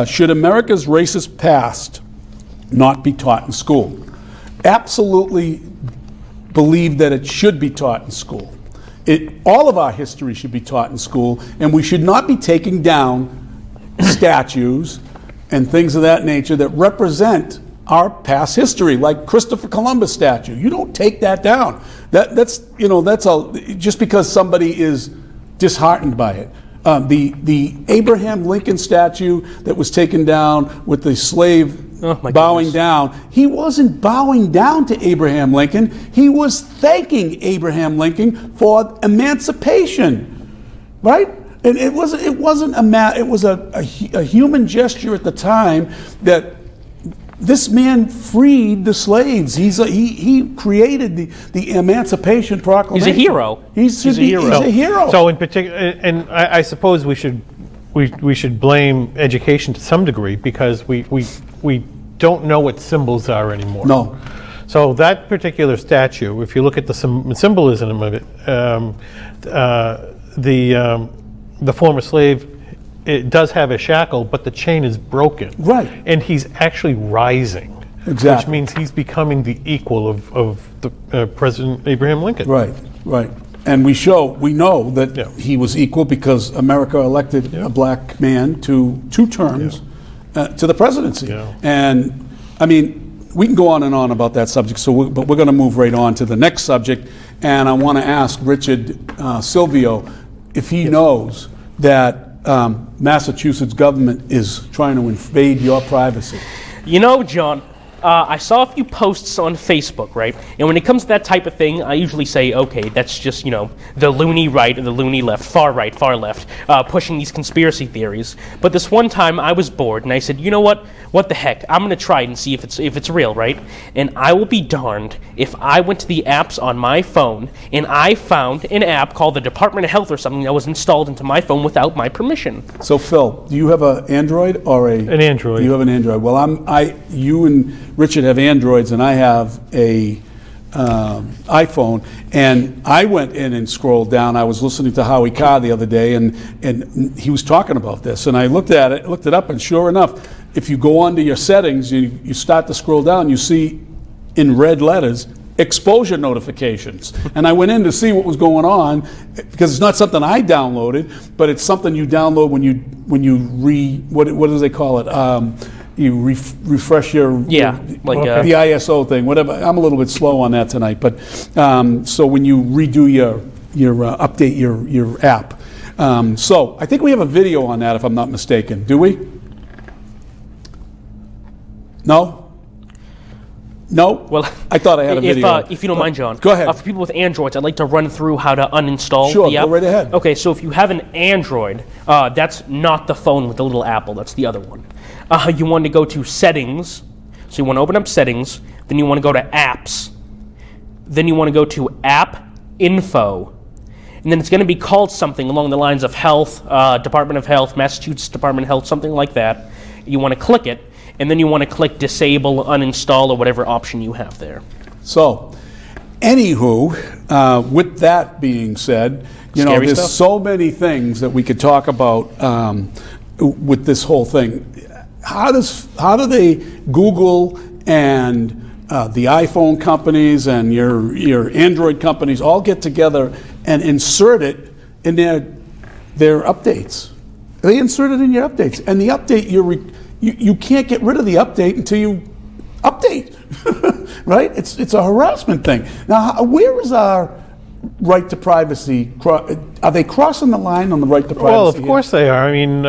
should America's racist past not be taught in school? Absolutely believe that it should be taught in school. All of our history should be taught in school, and we should not be taking down statues and things of that nature that represent our past history, like Christopher Columbus statue. You don't take that down. That's just because somebody is disheartened by it. The Abraham Lincoln statue that was taken down with the slave bowing down, he wasn't bowing down to Abraham Lincoln. He was thanking Abraham Lincoln for emancipation, right? And it was a human gesture at the time that this man freed the slaves. He created the Emancipation Proclamation. He's a hero. He's a hero. So in particular, and I suppose we should blame education to some degree, because we don't know what symbols are anymore. No. So that particular statue, if you look at the symbolism of it, the former slave, it does have a shackle, but the chain is broken. Right. And he's actually rising. Exactly. Which means he's becoming the equal of the President Abraham Lincoln. Right. And we know that he was equal because America elected a black man to 2 terms to the presidency. Yeah. And I mean, we can go on and on about that subject, but we're going to move right on to the next subject. And I want to ask Richard Silvio if he knows that Massachusetts government is trying to invade your privacy. John, I saw a few posts on Facebook, right? And when it comes to that type of thing, I usually say, okay, that's just, the loony right and the loony left, far right, far left, pushing these conspiracy theories. But this one time I was bored and I said, you know what? What the heck? I'm going to try it and see if it's real, right? And I will be darned if I went to the apps on my phone and I found an app called the Department of Health or something that was installed into my phone without my permission. So Phil, do you have an Android or an Android? You have an Android. Well, you and Richard have Androids, and I have a iPhone, and I went in and scrolled down. I was listening to Howie Carr the other day, and he was talking about this, and I looked it up, and sure enough, if you go onto your settings, you start to scroll down, you see in red letters, exposure notifications. And I went in to see what was going on, because it's not something I downloaded, but it's something you download when you what do they call it? You refresh the ISO thing, whatever. I'm a little bit slow on that tonight, but so when you redo your update your app. So I think we have a video on that, if I'm not mistaken. Do we? No? No? Well, I thought I had a video. If you don't mind, John. Go ahead. For people with Androids, I'd like to run through how to uninstall the app. Sure, go right ahead. Okay, so if you have an Android, that's not the phone with the little apple. That's the other one. You want to go to Settings. So you want to open up Settings. Then you want to go to Apps. Then you want to go to App Info. And then it's going to be called something along the lines of Health, Department of Health, Massachusetts Department of Health, something like that. You want to click it. And then you want to click Disable, Uninstall, or whatever option you have there. So, anywho, with that being said, Scary there's stuff. so many things that we could talk about with this whole thing. How do they, Google and the iPhone companies and your Android companies all get together and insert it in their updates? They insert it in your updates, and the update you can't get rid of the update until you update, right? It's a harassment thing. Now, where is our right to privacy? Are they crossing the line on the right to privacy? Well, of course they are. I mean,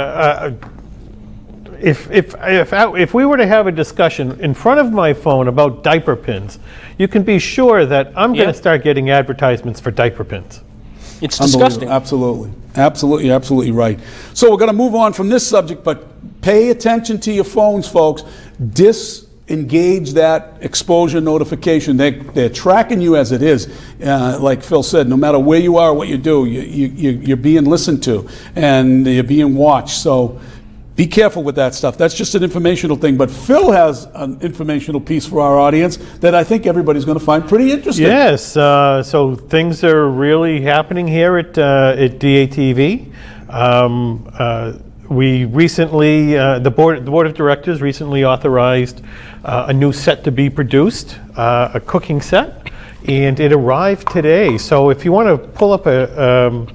if we were to have a discussion in front of my phone about diaper pins, you can be sure that I'm going to start getting advertisements for diaper pins. It's disgusting. Absolutely right. So we're going to move on from this subject, but pay attention to your phones, folks. Disengage that exposure notification. They're tracking you as it is. Like Phil said, no matter where you are, what you do, you're being listened to and you're being watched. So be careful with that stuff. That's just an informational thing. But Phil has an informational piece for our audience that I think everybody's going to find pretty interesting. Yes. So things are really happening here at DATV. We recently, the board of directors recently authorized a new set to be produced, a cooking set, and it arrived today. So if you want to pull up the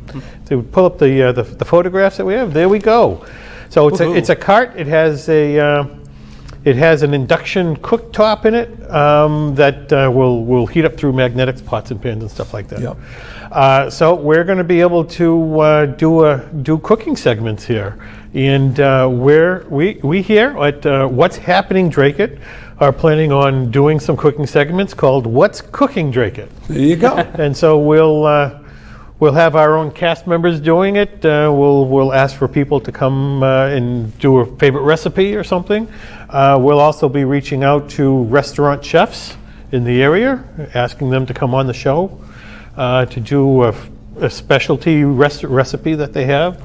photographs that we have, there we go. So it's a cart. It has an induction cooktop in it that will heat up through magnetics, pots and pans and stuff like that. Yep. So we're going to be able to do cooking segments here, and we here at What's Happening Dracut are planning on doing some cooking segments called What's Cooking Dracut. There you go. And so we'll have our own cast members doing it. We'll ask for people to come and do a favorite recipe or something. We'll also be reaching out to restaurant chefs in the area, asking them to come on the show to do a specialty recipe that they have.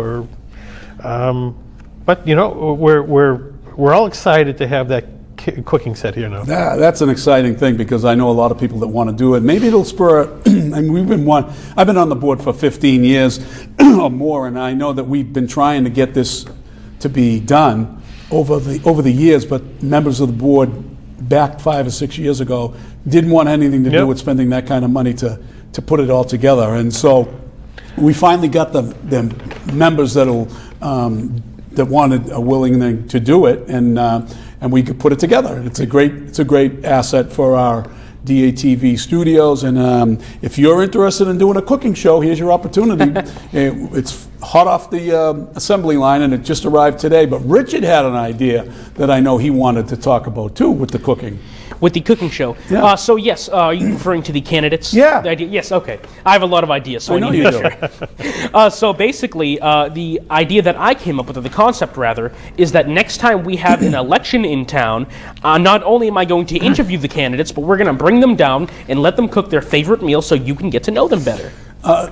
But we're all excited to have that cooking set here now. That's an exciting thing because I know a lot of people that want to do it. Maybe it'll spur. I mean, I've been on the board for 15 years or more, and I know that we've been trying to get this to be done over the years. But members of the board, back 5 or 6 years ago, didn't want anything to do with spending that kind of money to put it all together, and so we finally got the members that wanted a willing to do it, and we could put it together. It's a great asset for our DATV studios, and if you're interested in doing a cooking show, here's your opportunity. It's hot off the assembly line, and it just arrived today. But Richard had an idea that I know he wanted to talk about too with the cooking. With the cooking show. Yeah. So yes, are you referring to the candidates? Yeah. The idea? Yes, okay. I have a lot of ideas, so I know need you to share. So basically, the idea that I came up with, or the concept rather, is that next time we have an election in town, not only am I going to interview the candidates, but we're going to bring them down and let them cook their favorite meal so you can get to know them better.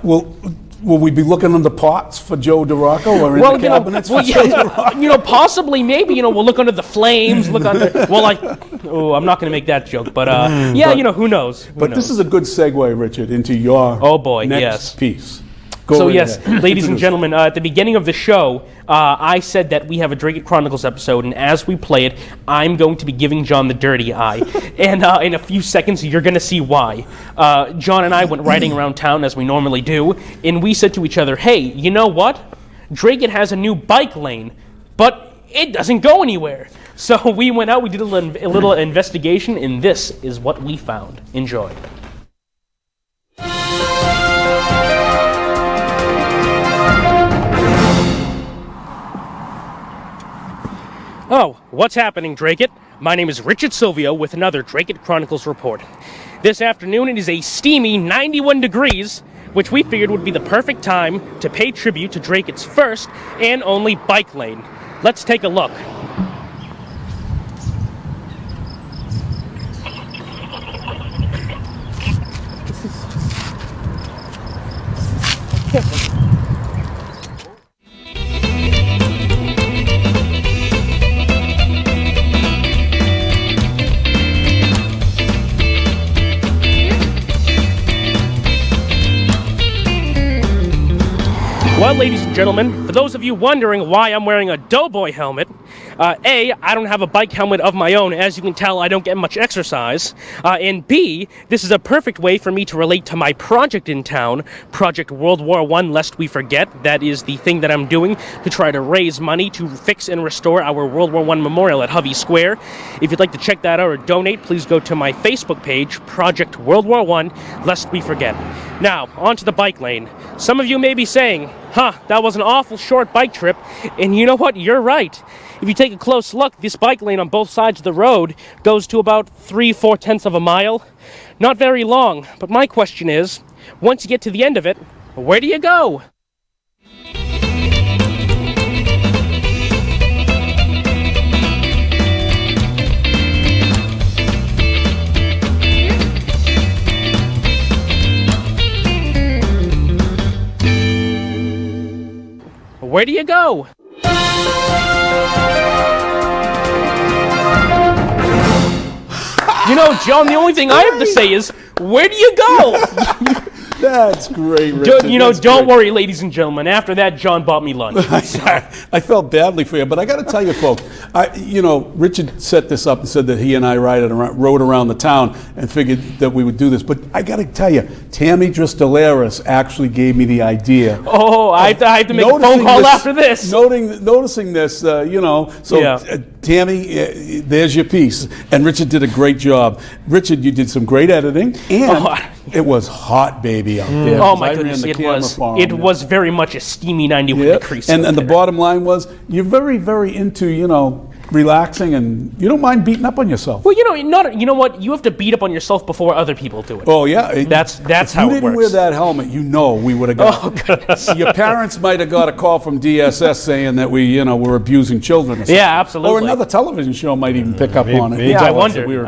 Well, will we be looking under pots for Joe DeRocco or in the cabinets for Joe DeRocco? Possibly, maybe, we'll look under the flames, look under, I'm not going to make that joke, but who knows? But this is a good segue, Richard, into your next piece. Ladies and gentlemen, at the beginning of the show, I said that we have a Dracut Chronicles episode, and as we play it, I'm going to be giving John the dirty eye. And in a few seconds, you're going to see why. John and I went riding around town, as we normally do, and we said to each other, hey, you know what? Dracut has a new bike lane, but it doesn't go anywhere. So we went out, we did a little investigation, and this is what we found. Enjoy. Oh, what's happening, Dracut? My name is Richard Silvio with another Dracut Chronicles report. This afternoon it is a steamy 91 degrees, which we figured would be the perfect time to pay tribute to Dracut's first and only bike lane. Let's take a look. Well, ladies and gentlemen, for those of you wondering why I'm wearing a Doughboy helmet, A, I don't have a bike helmet of my own. As you can tell, I don't get much exercise. And B, this is a perfect way for me to relate to my project in town, Project World War I, Lest We Forget. That is the thing that I'm doing to try to raise money to fix and restore our World War I memorial at Hovey Square. If you'd like to check that out or donate, please go to my Facebook page, Project World War I, Lest We Forget. Now, on to the bike lane. Some of you may be saying, that was an awful short bike trip, and you know what? You're right. If you take a close look, this bike lane on both sides of the road goes to about 3/4 of a mile. Not very long, but my question is, once you get to the end of it, where do you go? Where do you go? John, the only thing I have to say is, where do you go? That's great, Richard. Don't worry, ladies and gentlemen. After that, John bought me lunch. I felt badly for you, but I got to tell you, folks, Richard set this up and said that he and I rode around the town and figured that we would do this. But I got to tell you, Tammy Dristolaris actually gave me the idea. Oh, I have to make a phone call after this. Noticing this, Tammy, there's your piece. And Richard did a great job. Richard, you did some great editing, and it was hot, baby, out there. Oh my goodness, it was very much a steamy 91 degrees. And the bottom line was, you're very, very into, relaxing, and you don't mind beating up on yourself. Well, you know what? You have to beat up on yourself before other people do it. Oh yeah, that's how it works. If you didn't wear that helmet, we would have got. Oh goodness. Your parents might have got a call from DSS saying that we, were abusing children. Or something. Yeah, absolutely. Or another television show might even pick up on it. Yeah, I wonder. We were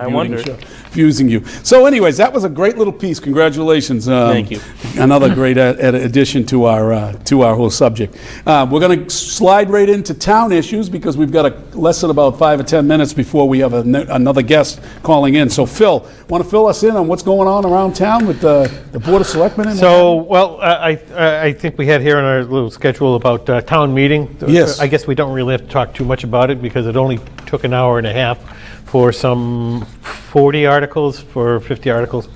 abusing you. So, anyways, that was a great little piece. Congratulations. Thank you. Another great addition to our whole subject. We're going to slide right into town issues because we've got less than about 5 or 10 minutes before we have another guest calling in. So, Phil, want to fill us in on what's going on around town with the Board of Selectmen? I think we had here on our little schedule about town meeting. Yes. I guess we don't really have to talk too much about it because it only took an hour and a half for some 40 articles, for 50 articles,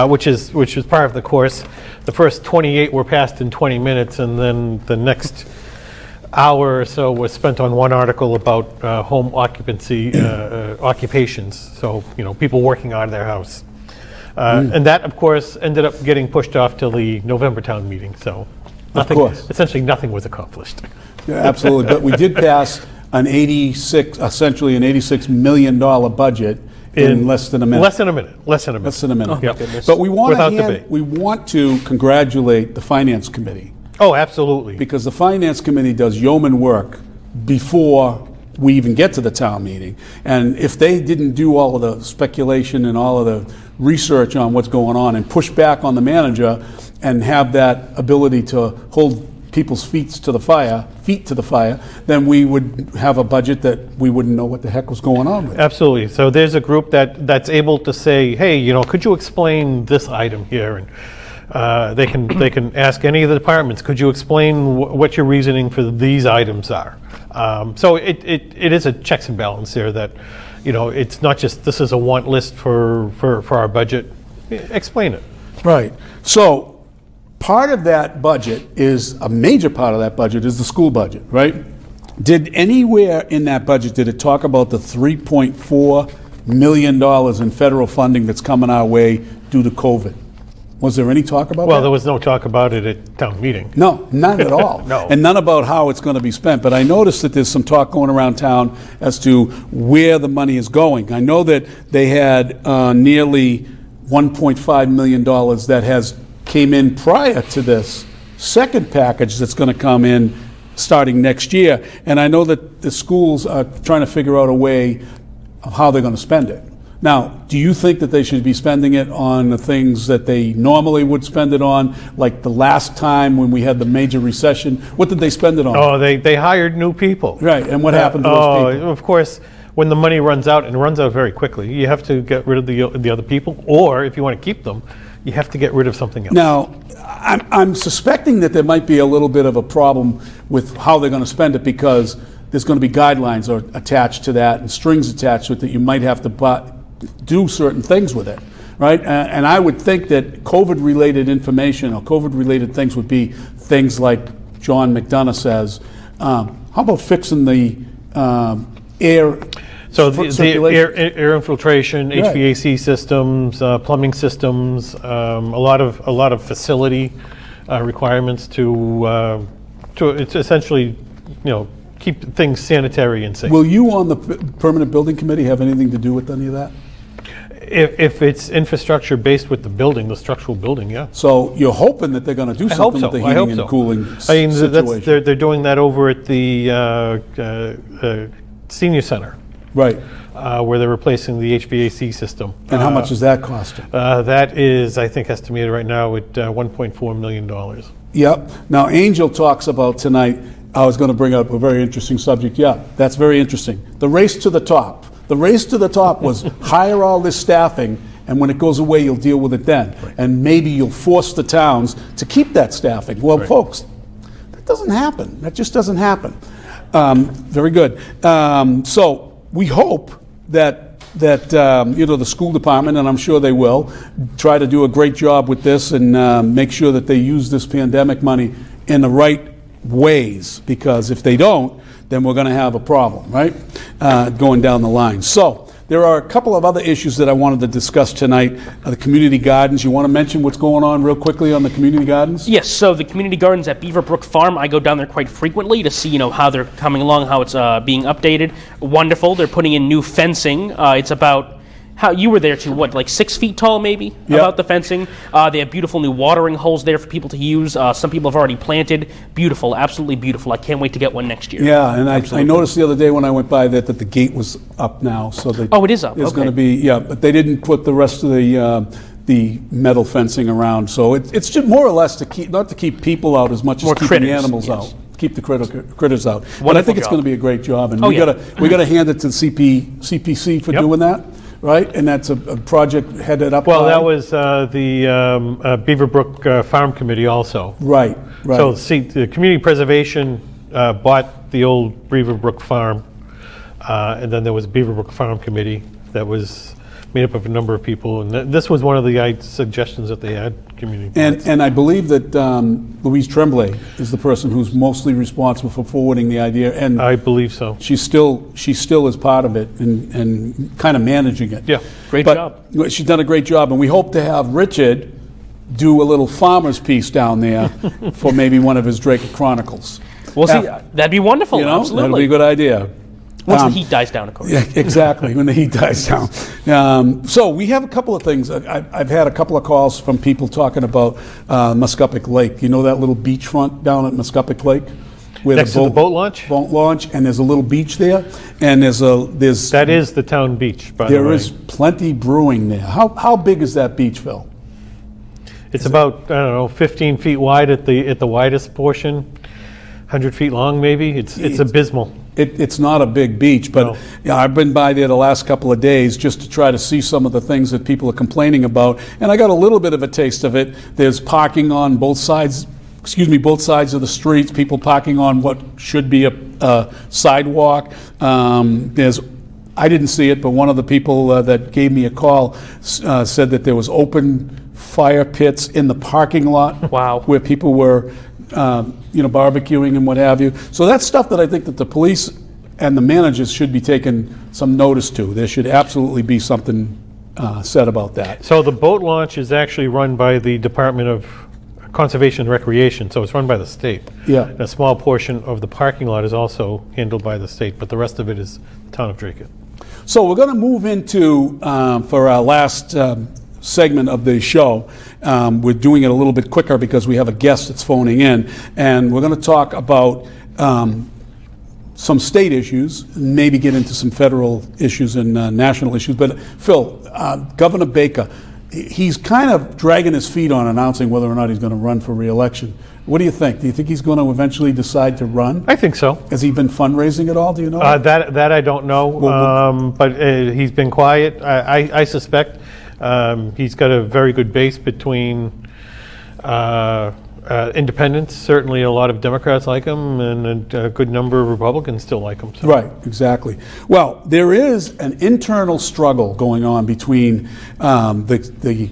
which was part of the course. The first 28 were passed in 20 minutes, and then the next hour or so was spent on one article about home occupancy occupations. So people working out of their house, and that of course ended up getting pushed off till the November town meeting. So essentially nothing was accomplished. Yeah, absolutely, but we did pass essentially an $86 million budget in less than a minute. Less than a minute. Oh, yep. But we want to congratulate the Finance Committee. Oh, absolutely. Because the Finance Committee does yeoman work before we even get to the town meeting. And if they didn't do all of the speculation and all of the research on what's going on and push back on the manager and have that ability to hold people's feet to the fire, then we would have a budget that we wouldn't know what the heck was going on with. Absolutely. So there's a group that's able to say, hey, you know, could you explain this item here? And they can ask any of the departments, could you explain what your reasoning for these items are? So it is a checks and balance there that, you know, it's not just this is a want list for our budget. Explain it. Right. So part of that budget is, a major part of that budget is the school budget, right? Did anywhere in that budget, did it talk about the $3.4 million in federal funding that's coming our way due to COVID? Was there any talk about that? Well, there was no talk about it at town meeting. No, none at all. No. And none about how it's going to be spent. But I noticed that there's some talk going around town as to where the money is going. I know that they had nearly $1.5 million that came in prior to this second package that's going to come in starting next year. And I know that the schools are trying to figure out a way of how they're going to spend it. Now, do you think that they should be spending it on the things that they normally would spend it on, like the last time when we had the major recession? What did they spend it on? Oh, they hired new people. Right, and what happened to those people? Of course, when the money runs out, and it runs out very quickly, you have to get rid of the other people, or if you want to keep them, you have to get rid of something else. Now, I'm suspecting that there might be a little bit of a problem with how they're going to spend it, because there's going to be guidelines attached to that and strings attached to it that you might have to do certain things with it, right? And I would think that COVID-related information or COVID-related things would be things like John McDonough says. How about fixing the air? So the air infiltration, HVAC systems, plumbing systems, a lot of facility requirements to it's essentially, you know, keep things sanitary and safe. Will you on the permanent building committee have anything to do with any of that? If it's infrastructure based with the structural building, yeah. So you're hoping that they're going to do something with the heating and cooling situation. They're doing that over at the senior center. Right. Where they're replacing the HVAC system. And how much is that costing? That is, I think, estimated right now at $1.4 million. Yep. Now, Angel talks about tonight, I was going to bring up a very interesting subject. Yeah, that's very interesting. The race to the top. The race to the top was hire all this staffing, and when it goes away, you'll deal with it then. Right. And maybe you'll force the towns to keep that staffing. Well, folks, that doesn't happen. That just doesn't happen. Very good. So we hope that the school department, and I'm sure they will, try to do a great job with this and make sure that they use this pandemic money in the right ways, because if they don't, then we're going to have a problem, right? Going down the line. So there are a couple of other issues that I wanted to discuss tonight. The community gardens. You want to mention what's going on real quickly on the community gardens? Yes. So the community gardens at Beaver Brook Farm, I go down there quite frequently to see, how they're coming along, how it's being updated. Wonderful. They're putting in new fencing. It's about how you were there too, like 6 feet tall maybe, about the fencing. They have beautiful new watering holes there for people to use. Some people have already planted. Beautiful, absolutely beautiful. I can't wait to get one next year. Yeah, and I noticed the other day when I went by that the gate was up now. So it is up. There's going to be, but they didn't put the rest of the metal fencing around. So it's just more or less not to keep people out as much as keeping the animals out. Keep the critters out. But I think it's going to be a great job, and we got to hand it to the CPC for doing that. Right, and that's a project headed up. Well, that was the Beaver Brook Farm Committee also. Right. So, the community preservation bought the old Beaver Brook Farm, and then there was a Beaver Brook Farm Committee that was made up of a number of people, and this was one of the suggestions that they had. Community. And I believe that Louise Tremblay is the person who's mostly responsible for forwarding the idea. And I believe so. She still is part of it and kind of managing it. Yeah, great job. She's done a great job, and we hope to have Richard do a little farmer's piece down there for maybe one of his Dracut Chronicles. We'll see. That'd be wonderful. Absolutely, that'd be a good idea. Once the heat dies down, of course. Yeah, exactly, when the heat dies down. So we have a couple of things. I've had a couple of calls from people talking about Muscuppick Lake. You know that little beachfront down at Muscuppick Lake? where Next to the boat launch? Boat launch, and there's a little beach there, and there's That is the town beach, by the way. there is plenty brewing there. How big is that beach, Phil? It's about, I don't know, 15 feet wide at the widest portion, 100 feet long maybe. It's abysmal. It's not a big beach, but No. yeah, I've been by there the last couple of days just to try to see some of the things that people are complaining about, and I got a little bit of a taste of it. There's parking on both sides of the streets, people parking on what should be a sidewalk. I didn't see it, but one of the people that gave me a call said that there was open fire pits in the parking lot. Wow. Where people were barbecuing and what have you. So that's stuff that I think that the police and the managers should be taking some notice to. There should absolutely be something said about that. So the boat launch is actually run by the Department of Conservation and Recreation, so it's run by the state. Yeah. And a small portion of the parking lot is also handled by the state, but the rest of it is the town of Dracut. So we're going to move into, for our last segment of the show, we're doing it a little bit quicker because we have a guest that's phoning in, and we're going to talk about some state issues, maybe get into some federal issues and national issues. But Phil, Governor Baker, he's kind of dragging his feet on announcing whether or not he's going to run for re-election. What do you think? Do you think he's going to eventually decide to run? I think so. Has he been fundraising at all? Do you know? That I don't know, but he's been quiet. I suspect he's got a very good base between independents. Certainly a lot of Democrats like him, and a good number of Republicans still like him. So. Right, exactly. Well, there is an internal struggle going on between the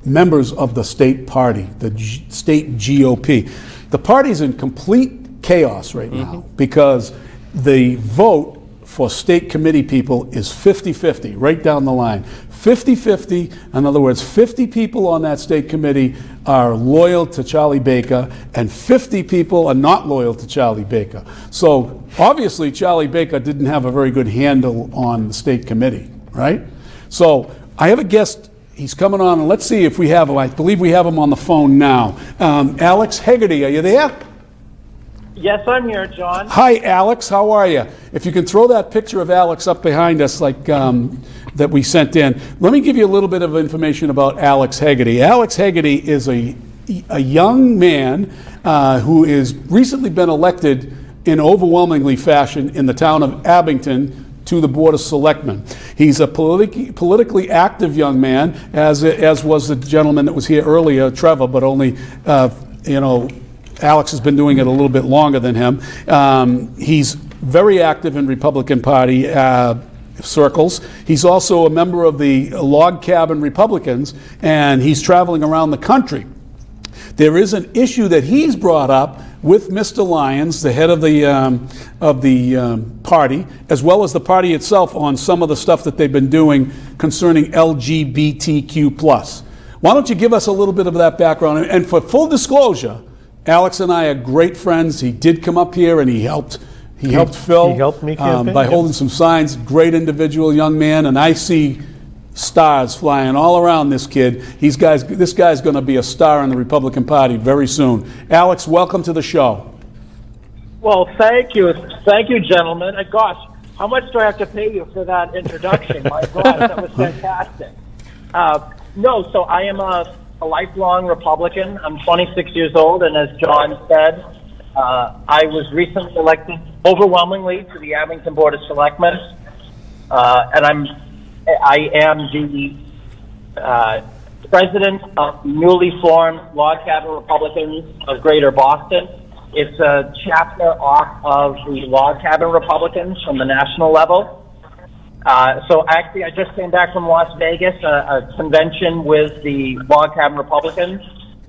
members of the state party, the state GOP. The party's in complete chaos right now because the vote for state committee people is 50-50, right down the line. 50-50, in other words, 50 people on that state committee are loyal to Charlie Baker, and 50 people are not loyal to Charlie Baker. So obviously Charlie Baker didn't have a very good handle on the state committee, right? So I have a guest. He's coming on, and let's see if we have him. I believe we have him on the phone now. Alex Hegarty, are you there? Yes, I'm here, John. Hi, Alex. How are you? If you can throw that picture of Alex up behind us, like that we sent in. Let me give you a little bit of information about Alex Hegarty. Alex Hegarty is a young man who has recently been elected in overwhelmingly fashion in the town of Abington to the Board of Selectmen. He's a politically active young man, as was the gentleman that was here earlier, Trevor, but only, Alex has been doing it a little bit longer than him. He's very active in Republican Party circles. He's also a member of the Log Cabin Republicans, and he's traveling around the country. There is an issue that he's brought up with Mr. Lyons, the head of the party, as well as the party itself, on some of the stuff that they've been doing concerning LGBTQ+. Why don't you give us a little bit of that background? And for full disclosure, Alex and I are great friends. He did come up here and he helped Phil. He helped me campaign, by holding some signs. Great individual, young man, and I see stars flying all around this kid. This guy's going to be a star in the Republican Party very soon. Alex, welcome to the show. Well, thank you, gentlemen. Gosh, how much do I have to pay you for that introduction? My God, that was fantastic. So I am a lifelong Republican. I'm 26 years old, and as John said, I was recently elected overwhelmingly to the Abington Board of Selectmen, and I am the president of the newly formed Log Cabin Republicans of Greater Boston. It's a chapter off of the Log Cabin Republicans from the national level. So actually, I just came back from Las Vegas, a convention with the Log Cabin Republicans.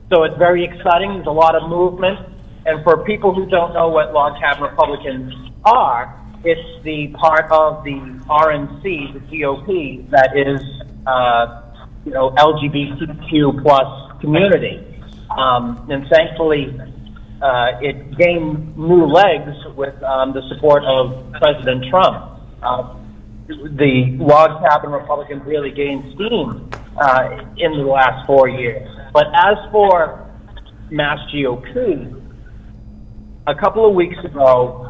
So it's very exciting. There's a lot of movement. And for people who don't know what Log Cabin Republicans are, it's the part of the RNC, the GOP, that is, LGBTQ plus community. And thankfully, it gained new legs with the support of President Trump. The Log Cabin Republicans really gained steam in the last 4 years. But as for Mass GOP, a couple of weeks ago,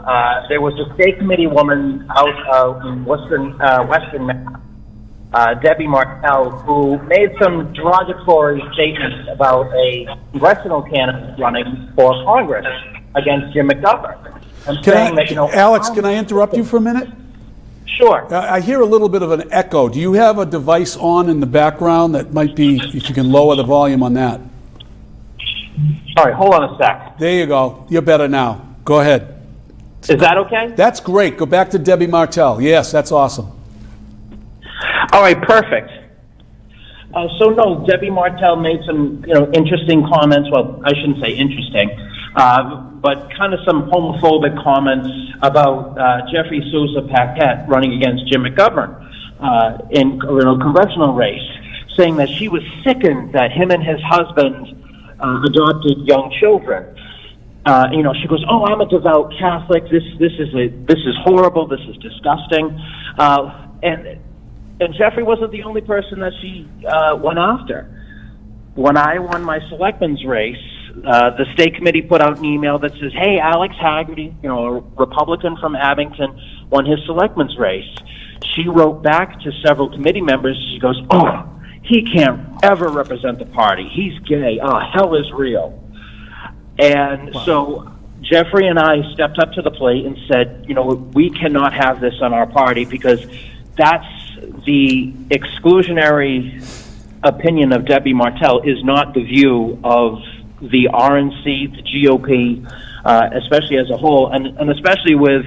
there was a state committee woman out in Western Mass, Debbie Martell, who made some derogatory statements about a congressional candidate running for Congress against Jim McGovern. Alex, can I interrupt you for a minute? Sure. I hear a little bit of an echo. Do you have a device on in the background that might be, if you can lower the volume on that? All right, hold on a sec. There you go. You're better now. Go ahead. Is that okay? That's great. Go back to Debbie Martell. Yes, that's awesome. All right, perfect. So no, Debbie Martell made some, interesting comments. Well, I shouldn't say interesting, but kind of some homophobic comments about Jeffrey Sousa Paquette running against Jim McGovern in a congressional race, saying that she was sickened that him and his husband adopted young children. She goes, "Oh, I'm a devout Catholic. This is horrible. This is disgusting." And Jeffrey wasn't the only person that she went after. When I won my selectman's race, the state committee put out an email that says, "Hey, Alex Haggerty, a Republican from Abington, won his selectman's race." She wrote back to several committee members. She goes, "Oh, he can't ever represent the party. He's gay. Oh, hell is real." And so Jeffrey and I stepped up to the plate and said, we cannot have this on our party, because that's the exclusionary opinion of Debbie Martell is not the view of the RNC, the GOP, especially as a whole, and especially with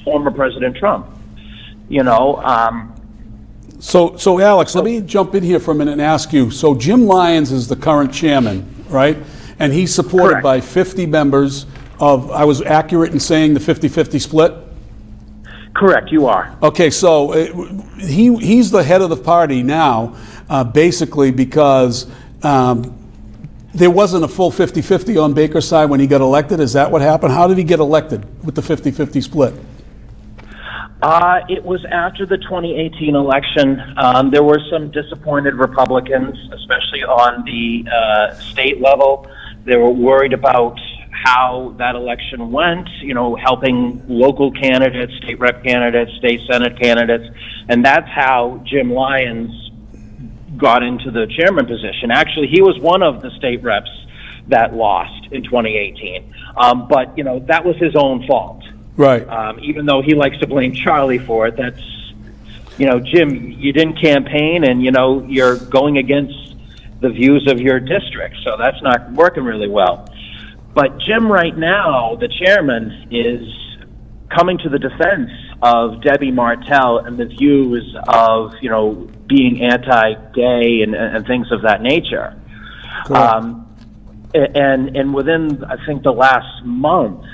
former President Trump. So Alex, let me jump in here for a minute and ask you. So Jim Lyons is the current chairman, right? And he's supported Correct. by 50 members of, I was accurate in saying the 50-50 split? Correct, you are. Okay, so he's the head of the party now, basically because there wasn't a full 50-50 on Baker's side when he got elected. Is that what happened? How did he get elected with the 50-50 split? It was after the 2018 election. There were some disappointed Republicans, especially on the state level. They were worried about how that election went, helping local candidates, state rep candidates, state senate candidates, and that's how Jim Lyons got into the chairman position. Actually, he was one of the state reps that lost in 2018, but that was his own fault. Right. Even though he likes to blame Charlie for it, that's, Jim, you didn't campaign, and you're going against the views of your district, so that's not working really well. But Jim right now, the chairman, is coming to the defense of Debbie Martell and the views of, being anti-gay and things of that nature. Cool. And within, I think, the last month,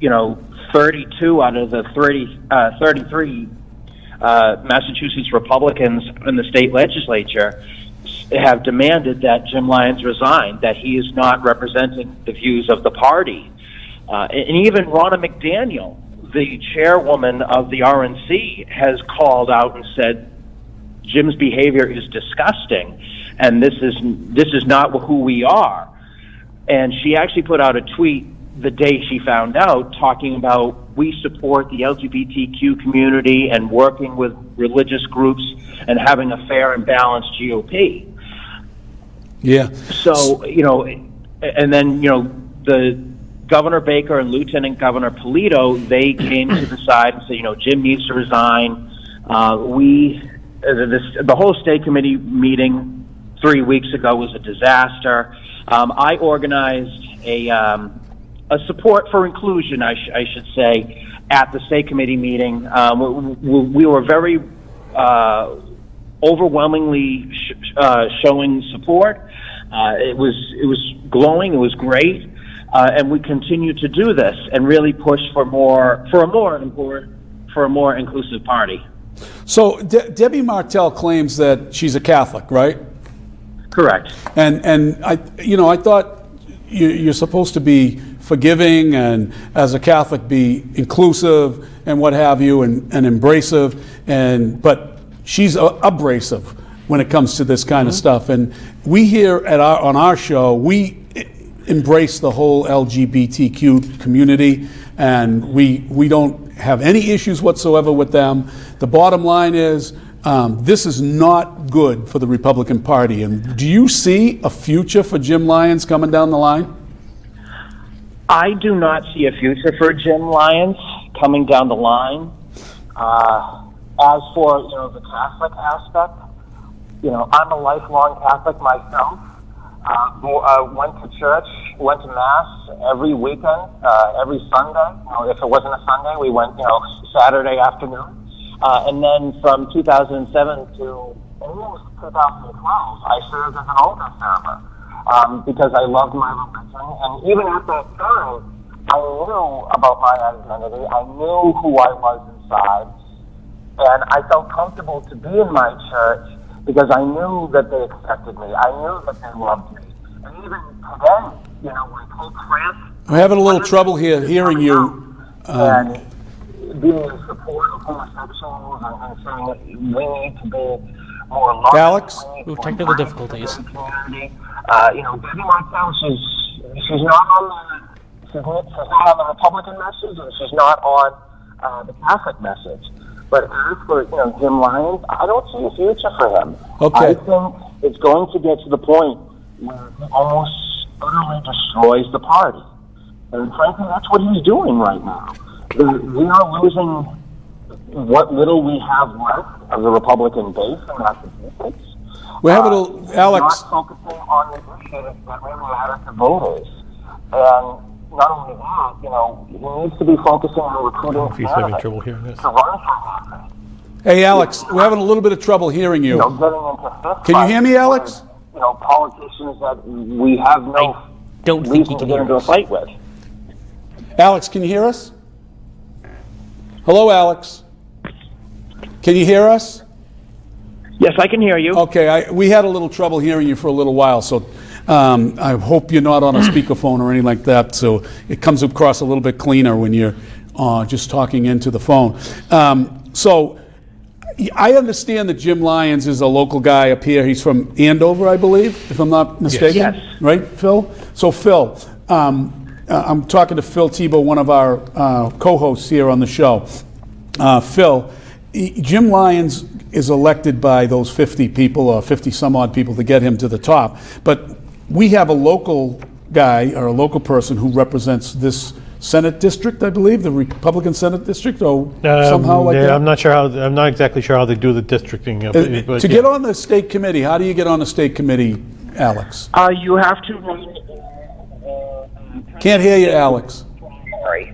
32 out of the 33 Massachusetts Republicans in the state legislature have demanded that Jim Lyons resign, that he is not representing the views of the party. And even Ronna McDaniel, the chairwoman of the RNC, has called out and said Jim's behavior is disgusting, and this is not who we are. And she actually put out a tweet the day she found out, talking about, we support the LGBTQ community and working with religious groups and having a fair and balanced GOP. Yeah. So, and then, the Governor Baker and Lieutenant Governor Polito, they came to the side and said, Jim needs to resign. The whole state committee meeting 3 weeks ago was a disaster. I organized a support for inclusion, I should say, at the state committee meeting. We were very overwhelmingly showing support. It was glowing. It was great, and we continue to do this and really push for a more inclusive party. So Debbie Martell claims that she's a Catholic, right? Correct. And I thought you're supposed to be forgiving and, as a Catholic, be inclusive and what have you, and embracive, but she's abrasive when it comes to this kind of stuff. And we here on our show, embrace the whole LGBTQ community, and we don't have any issues whatsoever with them. The bottom line is, this is not good for the Republican Party. And do you see a future for Jim Lyons coming down the line? I do not see a future for Jim Lyons coming down the line. As for, the Catholic aspect, I'm a lifelong Catholic myself. Went to church, went to Mass every weekend, every Sunday. If it wasn't a Sunday, we went, Saturday afternoon. And then from 2007 to almost 2012, I served as an altar server because I loved my religion. And even at that time, I knew about my identity. I knew who I was inside. And I felt comfortable to be in my church because I knew that they accepted me. I knew that they loved me. And even today, when Pope Francis... I'm having a little trouble here hearing you. And being in support of homosexuals and saying that we need to be more loving. Alex? Technical difficulties. Debbie Martel, she's not on the Republican message, and she's not on the Catholic message. But as for Jim Lyons, I don't see a future for him. Okay. I think it's going to get to the point where he almost utterly destroys the party. And frankly, that's what he's doing right now. We are losing what little we have left of the Republican base in Massachusetts. We're having Alex. Not focusing on the issues that really matter to voters. And not only that, he needs to be focusing on recruiting He's having trouble hearing this. to run for office. Hey, Alex, we're having a little bit of trouble hearing you. Getting into fist Can you hear me, Alex? with, politicians that we have no don't think reason he to can get hear into a us. fight with. Alex, can you hear us? Hello, Alex. Can you hear us? Yes, I can hear you. Okay, we had a little trouble hearing you for a little while, so I hope you're not on a speakerphone or anything like that, so it comes across a little bit cleaner when you're just talking into the phone. So I understand that Jim Lyons is a local guy up here. He's from Andover, I believe, if I'm not mistaken. Yes. Right, Phil? So, Phil, I'm talking to Phil Thibault, one of our co-hosts here on the show. Phil, Jim Lyons is elected by those 50 people or 50 some odd people to get him to the top. But we have a local guy or a local person who represents this Senate district, I believe, the Republican Senate district, or somehow like that. I'm not exactly sure how they do the districting of it. But to get on the state committee, how do you get on the state committee, Alex? You have to run. Can't hear you, Alex. Sorry.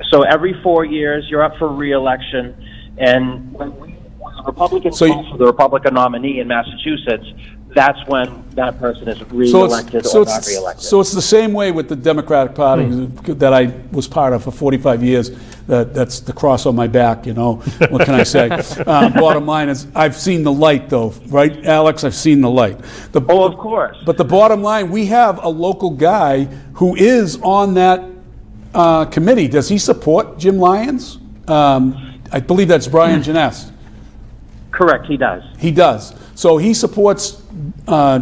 So every 4 years, you're up for re-election, and when the Republicans vote for the Republican nominee in Massachusetts, that's when that person is re-elected or not re-elected. So it's the same way with the Democratic Party that I was part of for 45 years. That's the cross on my back, What can I say? Bottom line is, I've seen the light, though, right, Alex? I've seen the light. Of course. But the bottom line, we have a local guy who is on that committee. Does he support Jim Lyons? I believe that's Brian Genest. Correct, he does. He does. So he supports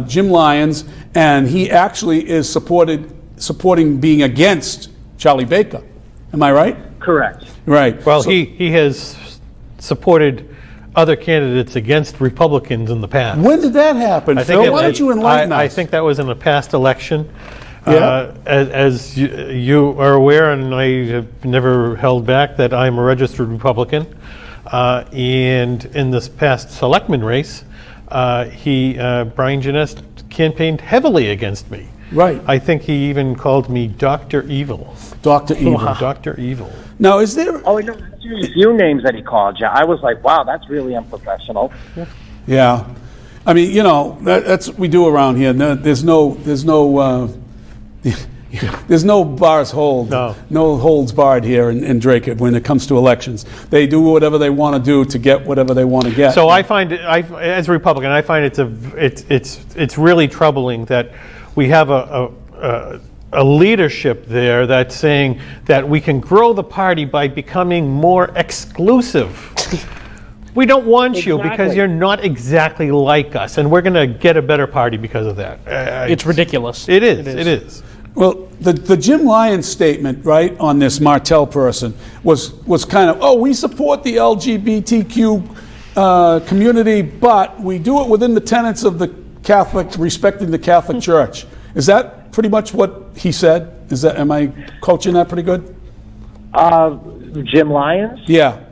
Jim Lyons, and he actually is supporting being against Charlie Baker. Am I right? Correct. Right. Well, he has supported other candidates against Republicans in the past. When did that happen, Phil? Why don't you enlighten us? I think that was in a past election. Yeah. As you are aware, and I have never held back, that I'm a registered Republican. And in this past selectman race, Brian Genest campaigned heavily against me. Right. I think he even called me Dr. Evil. Dr. Evil. Wow. Dr. Evil. Now, is there... Oh, no, there's a few names that he called you. I was like, wow, that's really unprofessional. Yeah. I mean, that's what we do around here. No, there's no bars hold. No holds barred here in Dracut when it comes to elections. They do whatever they want to do to get whatever they want to get. So I find it, as a Republican, I find it's really troubling that we have a leadership there that's saying that we can grow the party by becoming more exclusive. We don't want you because Exactly. you're not exactly like us, and we're going to get a better party because of that. It's ridiculous. It is. It is. Well, the Jim Lyons statement, right, on this Martell person was kind of, we support the LGBTQ community, but we do it within the tenets of the Catholic, respecting the Catholic Church. Is that pretty much what he said? Am I coaching that pretty good? Jim Lyons? Yeah.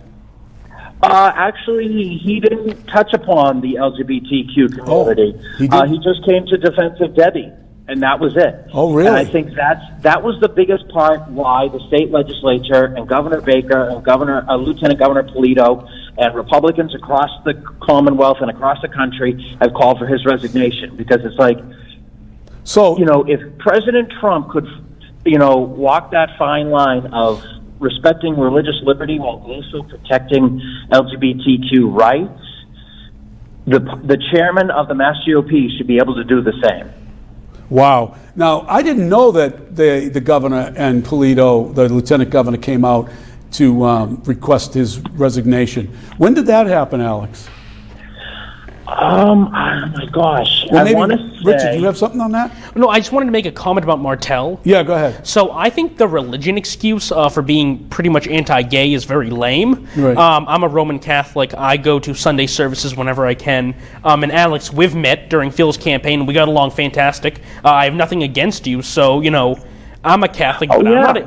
Actually, he didn't touch upon the LGBTQ community. He didn't? He just came to defense of Debbie, and that was it. Oh, really? And I think that was the biggest part why the state legislature and Governor Baker and Lieutenant Governor Polito and Republicans across the Commonwealth and across the country have called for his resignation, because it's like, so if President Trump could, walk that fine line of respecting religious liberty while also protecting LGBTQ rights, the chairman of the Mass GOP should be able to do the same. Wow. Now, I didn't know that the governor and Polito, the lieutenant governor, came out to request his resignation. When did that happen, Alex? Oh my gosh. Well, maybe, I want to Richard, say, do you have something on that? No, I just wanted to make a comment about Martell. Yeah, go ahead. So I think the religion excuse for being pretty much anti-gay is very lame. Right. I'm a Roman Catholic. I go to Sunday services whenever I can. And Alex, we've met during Phil's campaign. We got along fantastic. I have nothing against you, so, I'm a Catholic,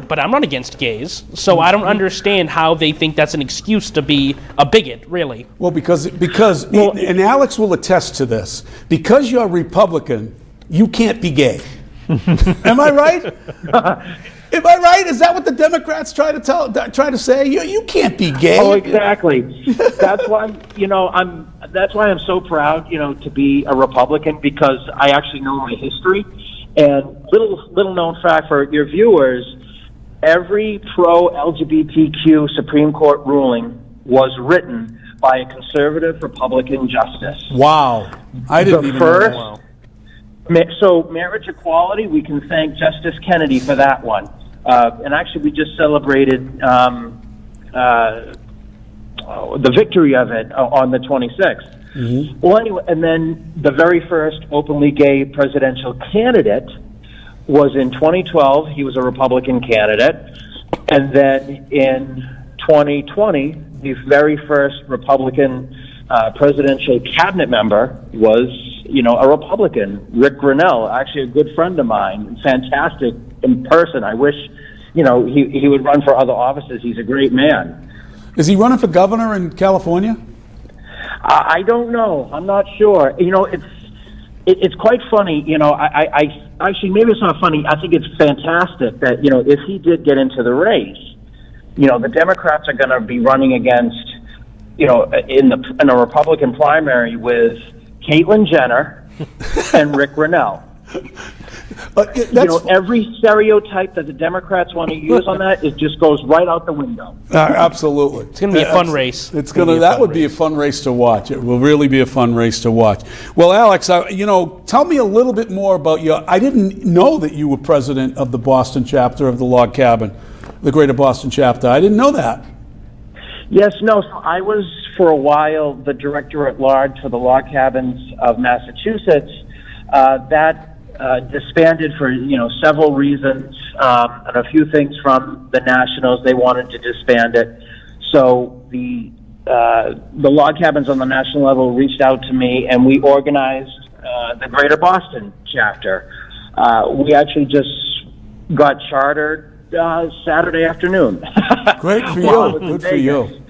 but I'm not against gays. So I don't understand how they think that's an excuse to be a bigot, really. Well, because and Alex will attest to this, because you're Republican, you can't be gay. Am I right? Am I right? Is that what the Democrats try to say? You can't be gay. Oh, exactly. That's why I'm so proud, to be a Republican, because I actually know my history. And little known fact for your viewers, every pro-LGBTQ Supreme Court ruling was written by a conservative Republican justice. Wow. I didn't even know that. So marriage equality, we can thank Justice Kennedy for that one. And actually, we just celebrated the victory of it on the 26th. Mm-hmm. Well, anyway, and then the very first openly gay presidential candidate was in 2012. He was a Republican candidate. And then in 2020, the very first Republican presidential cabinet member was, a Republican, Rick Grinnell, actually a good friend of mine, fantastic in person. I wish, he would run for other offices. He's a great man. Is he running for governor in California? I don't know. I'm not sure. It's quite funny. I actually, maybe it's not funny. I think it's fantastic that, if he did get into the race, the Democrats are going to be running against, in a Republican primary with Caitlyn Jenner and Rick Grinnell. Every stereotype that the Democrats want to use on that, it just goes right out the window. Absolutely. It's going to be a fun race. That would be a fun race to watch. It will really be a fun race to watch. Well, Alex, tell me a little bit more about I didn't know that you were president of the Boston chapter of the Log Cabin, the Greater Boston chapter. I didn't know that. Yes, no. So I was, for a while, the director at large for the Log Cabins of Massachusetts. That disbanded for several reasons, and a few things from the Nationals. They wanted to disband it, so the Log Cabins on the national level reached out to me, and we organized the Greater Boston chapter. We actually just got chartered Saturday afternoon. Great for you. Good for you.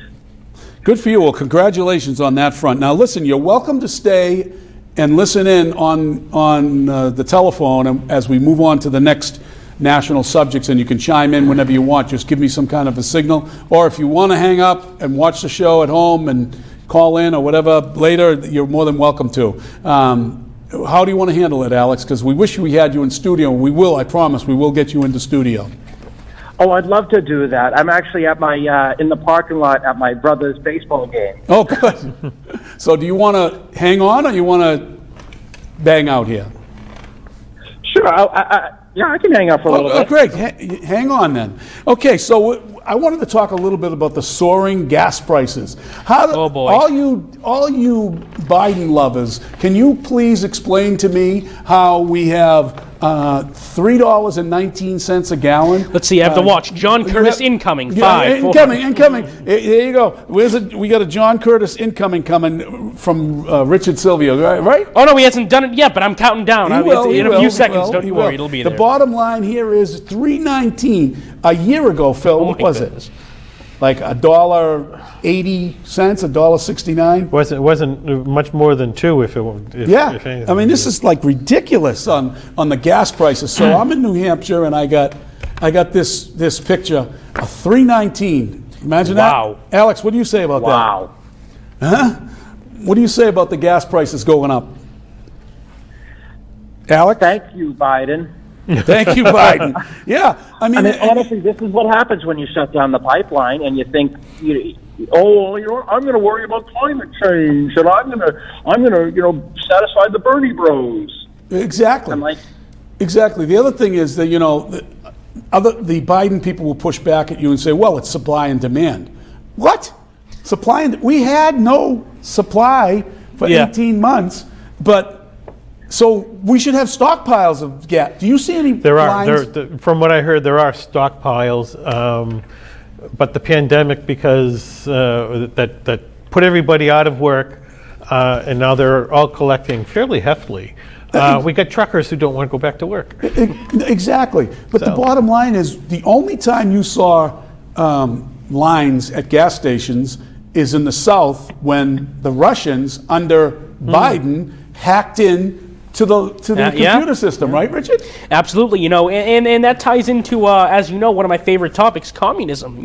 Good for you. Well, congratulations on that front. Now, listen, you're welcome to stay and listen in on the telephone as we move on to the next national subjects, and you can chime in whenever you want. Just give me some kind of a signal, or if you want to hang up and watch the show at home and call in or whatever later, you're more than welcome to. How do you want to handle it, Alex? Because we wish we had you in studio. We will, I promise, we will get you into studio. Oh, I'd love to do that. I'm actually at my in the parking lot at my brother's baseball game. Oh, good. So do you want to hang on, or you want to bang out here? Sure. I can hang out for a little bit. Great. Hang on then. Okay, so I wanted to talk a little bit about the soaring gas prices. Oh, boy. All you Biden lovers, can you please explain to me how we have $3.19 a gallon? Let's see, I have to watch. John Curtis incoming. Incoming. There you go. We got a John Curtis incoming coming from Richard Silvio, right? Oh, no, he hasn't done it yet, but I'm counting down. In a few seconds, don't you worry, it'll be there. The bottom line here is $3.19. A year ago, Phil, what was it? Like $1.80, $1.69. It wasn't much more than $2 if anything. I mean, this is like ridiculous on the gas prices. So I'm in New Hampshire, and I got this picture of $3.19. Imagine that. Alex, what do you say about that? Wow. Huh? What do you say about the gas prices going up? Alex? Thank you, Biden. Thank you, Biden. Yeah, I mean, honestly, this is what happens when you shut down the pipeline and you think, I'm going to worry about climate change, and I'm going to, satisfy the Bernie Bros. Exactly. Exactly. The other thing is that the Biden people will push back at you and say, "Well, it's supply and demand." What? Supply and we had no supply for 18 months, but. So we should have stockpiles of gas. Do you see any lines? From what I heard, there are stockpiles, but the pandemic, because that put everybody out of work, and now they're all collecting fairly heftily. We got truckers who don't want to go back to work. Exactly. But the bottom line is the only time you saw lines at gas stations is in the South when the Russians under Biden hacked in to the computer system, right, Richard? Absolutely, and that ties into, as you know, one of my favorite topics, communism.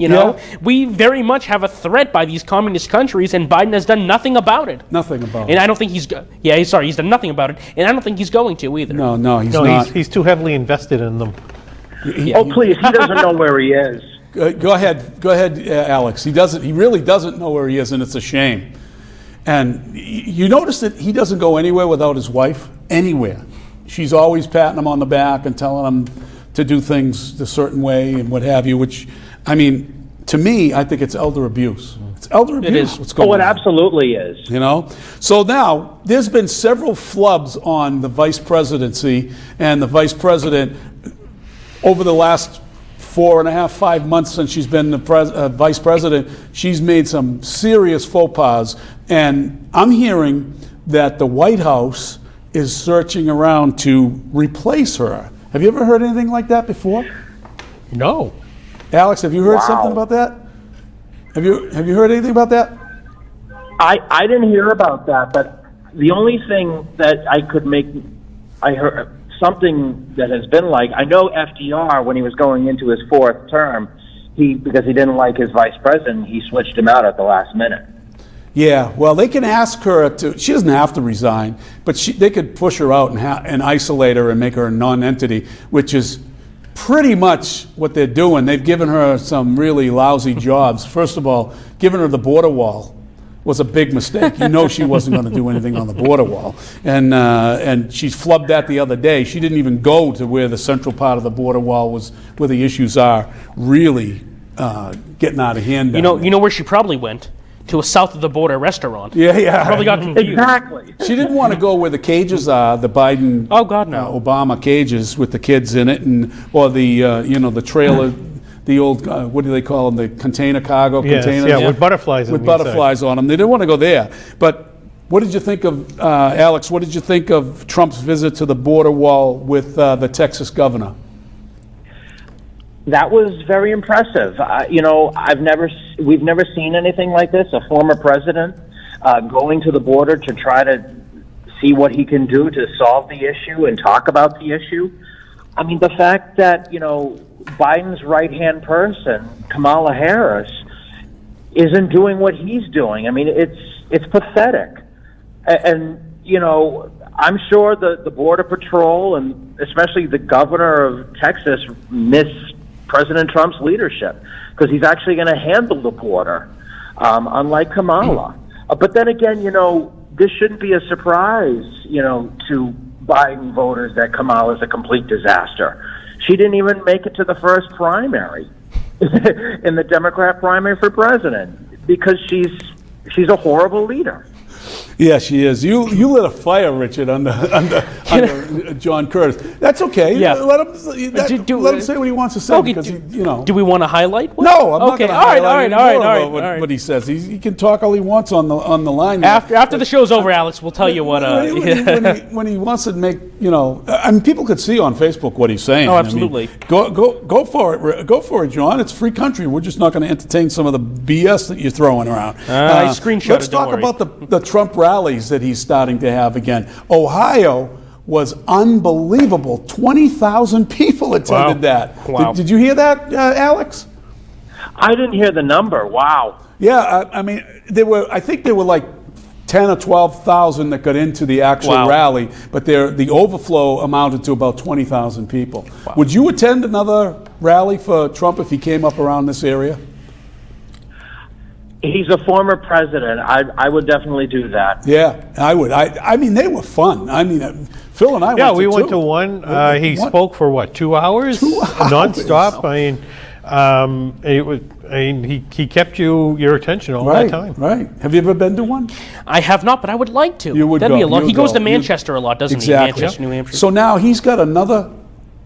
We very much have a threat by these communist countries, and Biden has done nothing about it. Nothing about it. And I don't think he's done nothing about it, and I don't think he's going to either. No, he's not. He's too heavily invested in them. Oh, please, he doesn't know where he is. Go ahead, Alex. He really doesn't know where he is, and it's a shame. And you notice that he doesn't go anywhere without his wife. Anywhere. She's always patting him on the back and telling him to do things a certain way and what have you, which, I mean, to me, I think it's elder abuse. It's elder abuse. It is. What's going on. It absolutely is. So now, there's been several flubs on the vice presidency, and the vice president, over the last 4.5, 5 months since she's been the vice president, she's made some serious faux pas, and I'm hearing that the White House is searching around to replace her. Have you ever heard anything like that before? No. Alex, have you heard something about that? Have you heard anything about that? I didn't hear about that, but the only thing that I heard something that has been like, I know FDR, when he was going into his fourth term, because he didn't like his vice president, he switched him out at the last minute. Yeah, well, they can ask her to. She doesn't have to resign, but they could push her out and isolate her and make her a non-entity, which is pretty much what they're doing. They've given her some really lousy jobs. First of all, giving her the border wall was a big mistake. She wasn't going to do anything on the border wall, and she flubbed that the other day. She didn't even go to where the central part of the border wall was, where the issues are really getting out of hand. You know where she probably went? To a south of the border restaurant. Yeah. Probably got confused. Exactly. She didn't want to go where the cages are, the Biden, Obama cages with the kids in it, or the the trailer, the old what do they call them, the container cargo containers? Yeah, with butterflies. With butterflies on them. They didn't want to go there. But what did you think of Alex? What did you think of Trump's visit to the border wall with the Texas governor? That was very impressive. We've never seen anything like this. A former president going to the border to try to see what he can do to solve the issue and talk about the issue. I mean, the fact that Biden's right-hand person, Kamala Harris, isn't doing what he's doing. I mean, it's pathetic. And I'm sure the Border Patrol and especially the governor of Texas miss President Trump's leadership because he's actually going to handle the border, unlike Kamala. But then again, this shouldn't be a surprise, to Biden voters that Kamala is a complete disaster. She didn't even make it to the first primary. in the Democrat primary for president because she's a horrible leader. Yeah, she is. You lit a fire, Richard, under John Curtis. That's okay. Yeah. Let him say what he wants to say because Do we want to highlight? No, I'm not okay. going to All right. highlight what he says. He can talk all he wants on the line. After the show's over, Alex, we'll tell you what. When he wants to make, I mean, people could see on Facebook what he's saying. Oh, absolutely. I mean, go for it. Go for it, John. It's a free country. We're just not going to entertain some of the BS that you're throwing around. I screenshot Let's it, talk don't worry. about the Trump rallies that he's starting to have again. Ohio was unbelievable. 20,000 people attended that. Wow. Did you hear that, Alex? I didn't hear the number. Wow. Yeah, I mean, I think there were like 10 or 12,000 that got into the actual rally, but the overflow amounted to about 20,000 people. Wow. Would you attend another rally for Trump if he came up around this area? He's a former president. I would definitely do that. Yeah, I would. I mean, they were fun. I mean, Phil and I Yeah, went to we went two. to one. He spoke for what, 2 hours? 2 hours. Nonstop. He kept your attention all that time. Right. Have you ever been to one? I have not, but I would like to. You would That'd go. be a lot. You He would goes go. to Manchester a lot, doesn't Exactly. he? Manchester, New Hampshire. So now he's got another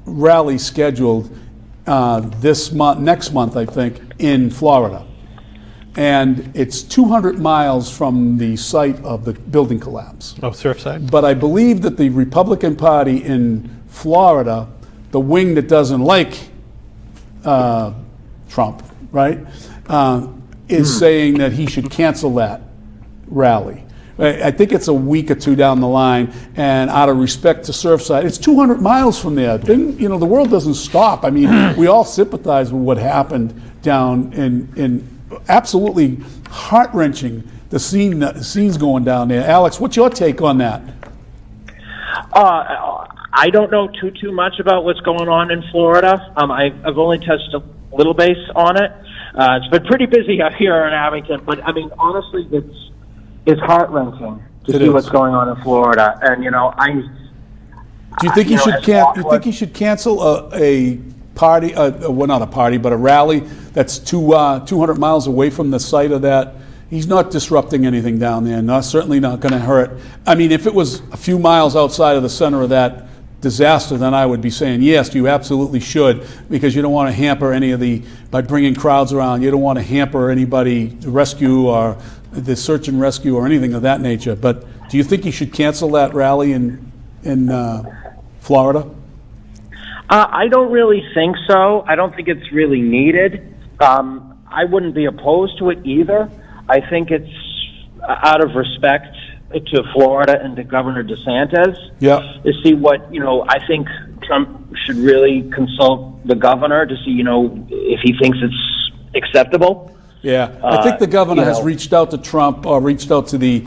rally scheduled next month, I think, in Florida. And it's 200 miles from the site of the building collapse. Oh, Surfside? But I believe that the Republican Party in Florida, the wing that doesn't like Trump, right, is saying that he should cancel that rally. I think it's a week or two down the line, and out of respect to Surfside, it's 200 miles from there. Then, the world doesn't stop. I mean, we all sympathize with what happened down in absolutely heart-wrenching, the scenes going down there. Alex, what's your take on that? I don't know too much about what's going on in Florida. I've only touched a little base on it. It's been pretty busy out here in Abington, but I mean, honestly, it's heart-wrenching to see what's going on in Florida. And do you think he should you think he should cancel a party? Well, not a party, but a rally that's 200 miles away from the site of that. He's not disrupting anything down there. Certainly not going to hurt. I mean, if it was a few miles outside of the center of that disaster, then I would be saying, yes, you absolutely should, because you don't want to hamper by bringing crowds around, you don't want to hamper anybody to rescue or the search and rescue or anything of that nature. But do you think he should cancel that rally in Florida? I don't really think so. I don't think it's really needed. I wouldn't be opposed to it either. I think it's out of respect to Florida and to Governor DeSantis to see what, I think Trump should really consult the governor to see, if he thinks it's acceptable. Yeah, I think the governor has reached out to Trump or reached out to the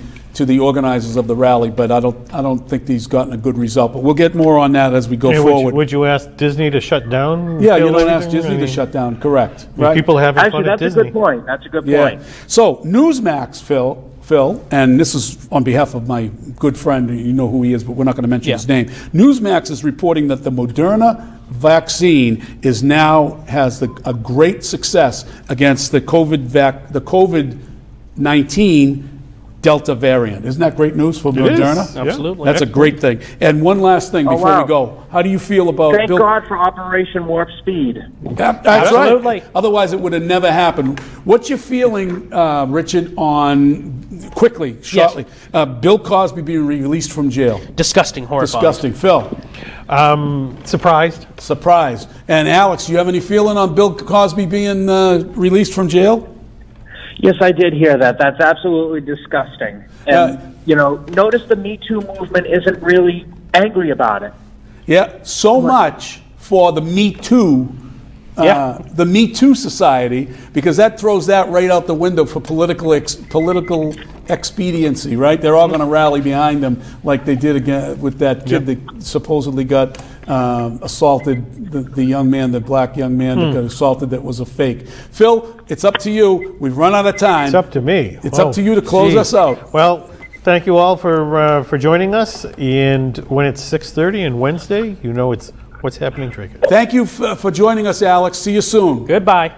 organizers of the rally, but I don't think he's gotten a good result. But we'll get more on that as we go forward. Would you ask Disney to shut down? Yeah, you don't ask Disney to shut down. Correct. Right? People having fun at Disney. That's a good point. That's a good point. So Newsmax, Phil, and this is on behalf of my good friend. You know who he is, but we're not going to mention his name. Newsmax is reporting that the Moderna vaccine has a great success against the COVID-19 Delta variant. Isn't that great news for Moderna? Is. Absolutely. That's a great thing. And one last thing before we go. How do you feel about Thank God for Operation Warp Speed. That's Absolutely. right. Otherwise, it would have never happened. What's your feeling, Richard, on, quickly, shortly, Bill Cosby being released from jail? Disgusting, horrifying. Disgusting. Phil? Surprised. Surprised. And Alex, do you have any feeling on Bill Cosby being released from jail? Yes, I did hear that. That's absolutely disgusting. And, notice the Me Too movement isn't really angry about it. Yeah, so much for the Me Too, the Me Too society, because that throws that right out the window for political expediency, right? They're all going to rally behind them like they did again with that kid that supposedly got assaulted, the young man, the black young man that got assaulted that was a fake. Phil, it's up to you. We've run out of time. It's up to me. It's up to you to close us out. Well, thank you all for joining us. And when it's 6:30 on Wednesday, it's What's Happening Dracut. Thank you for joining us, Alex. See you soon. Goodbye.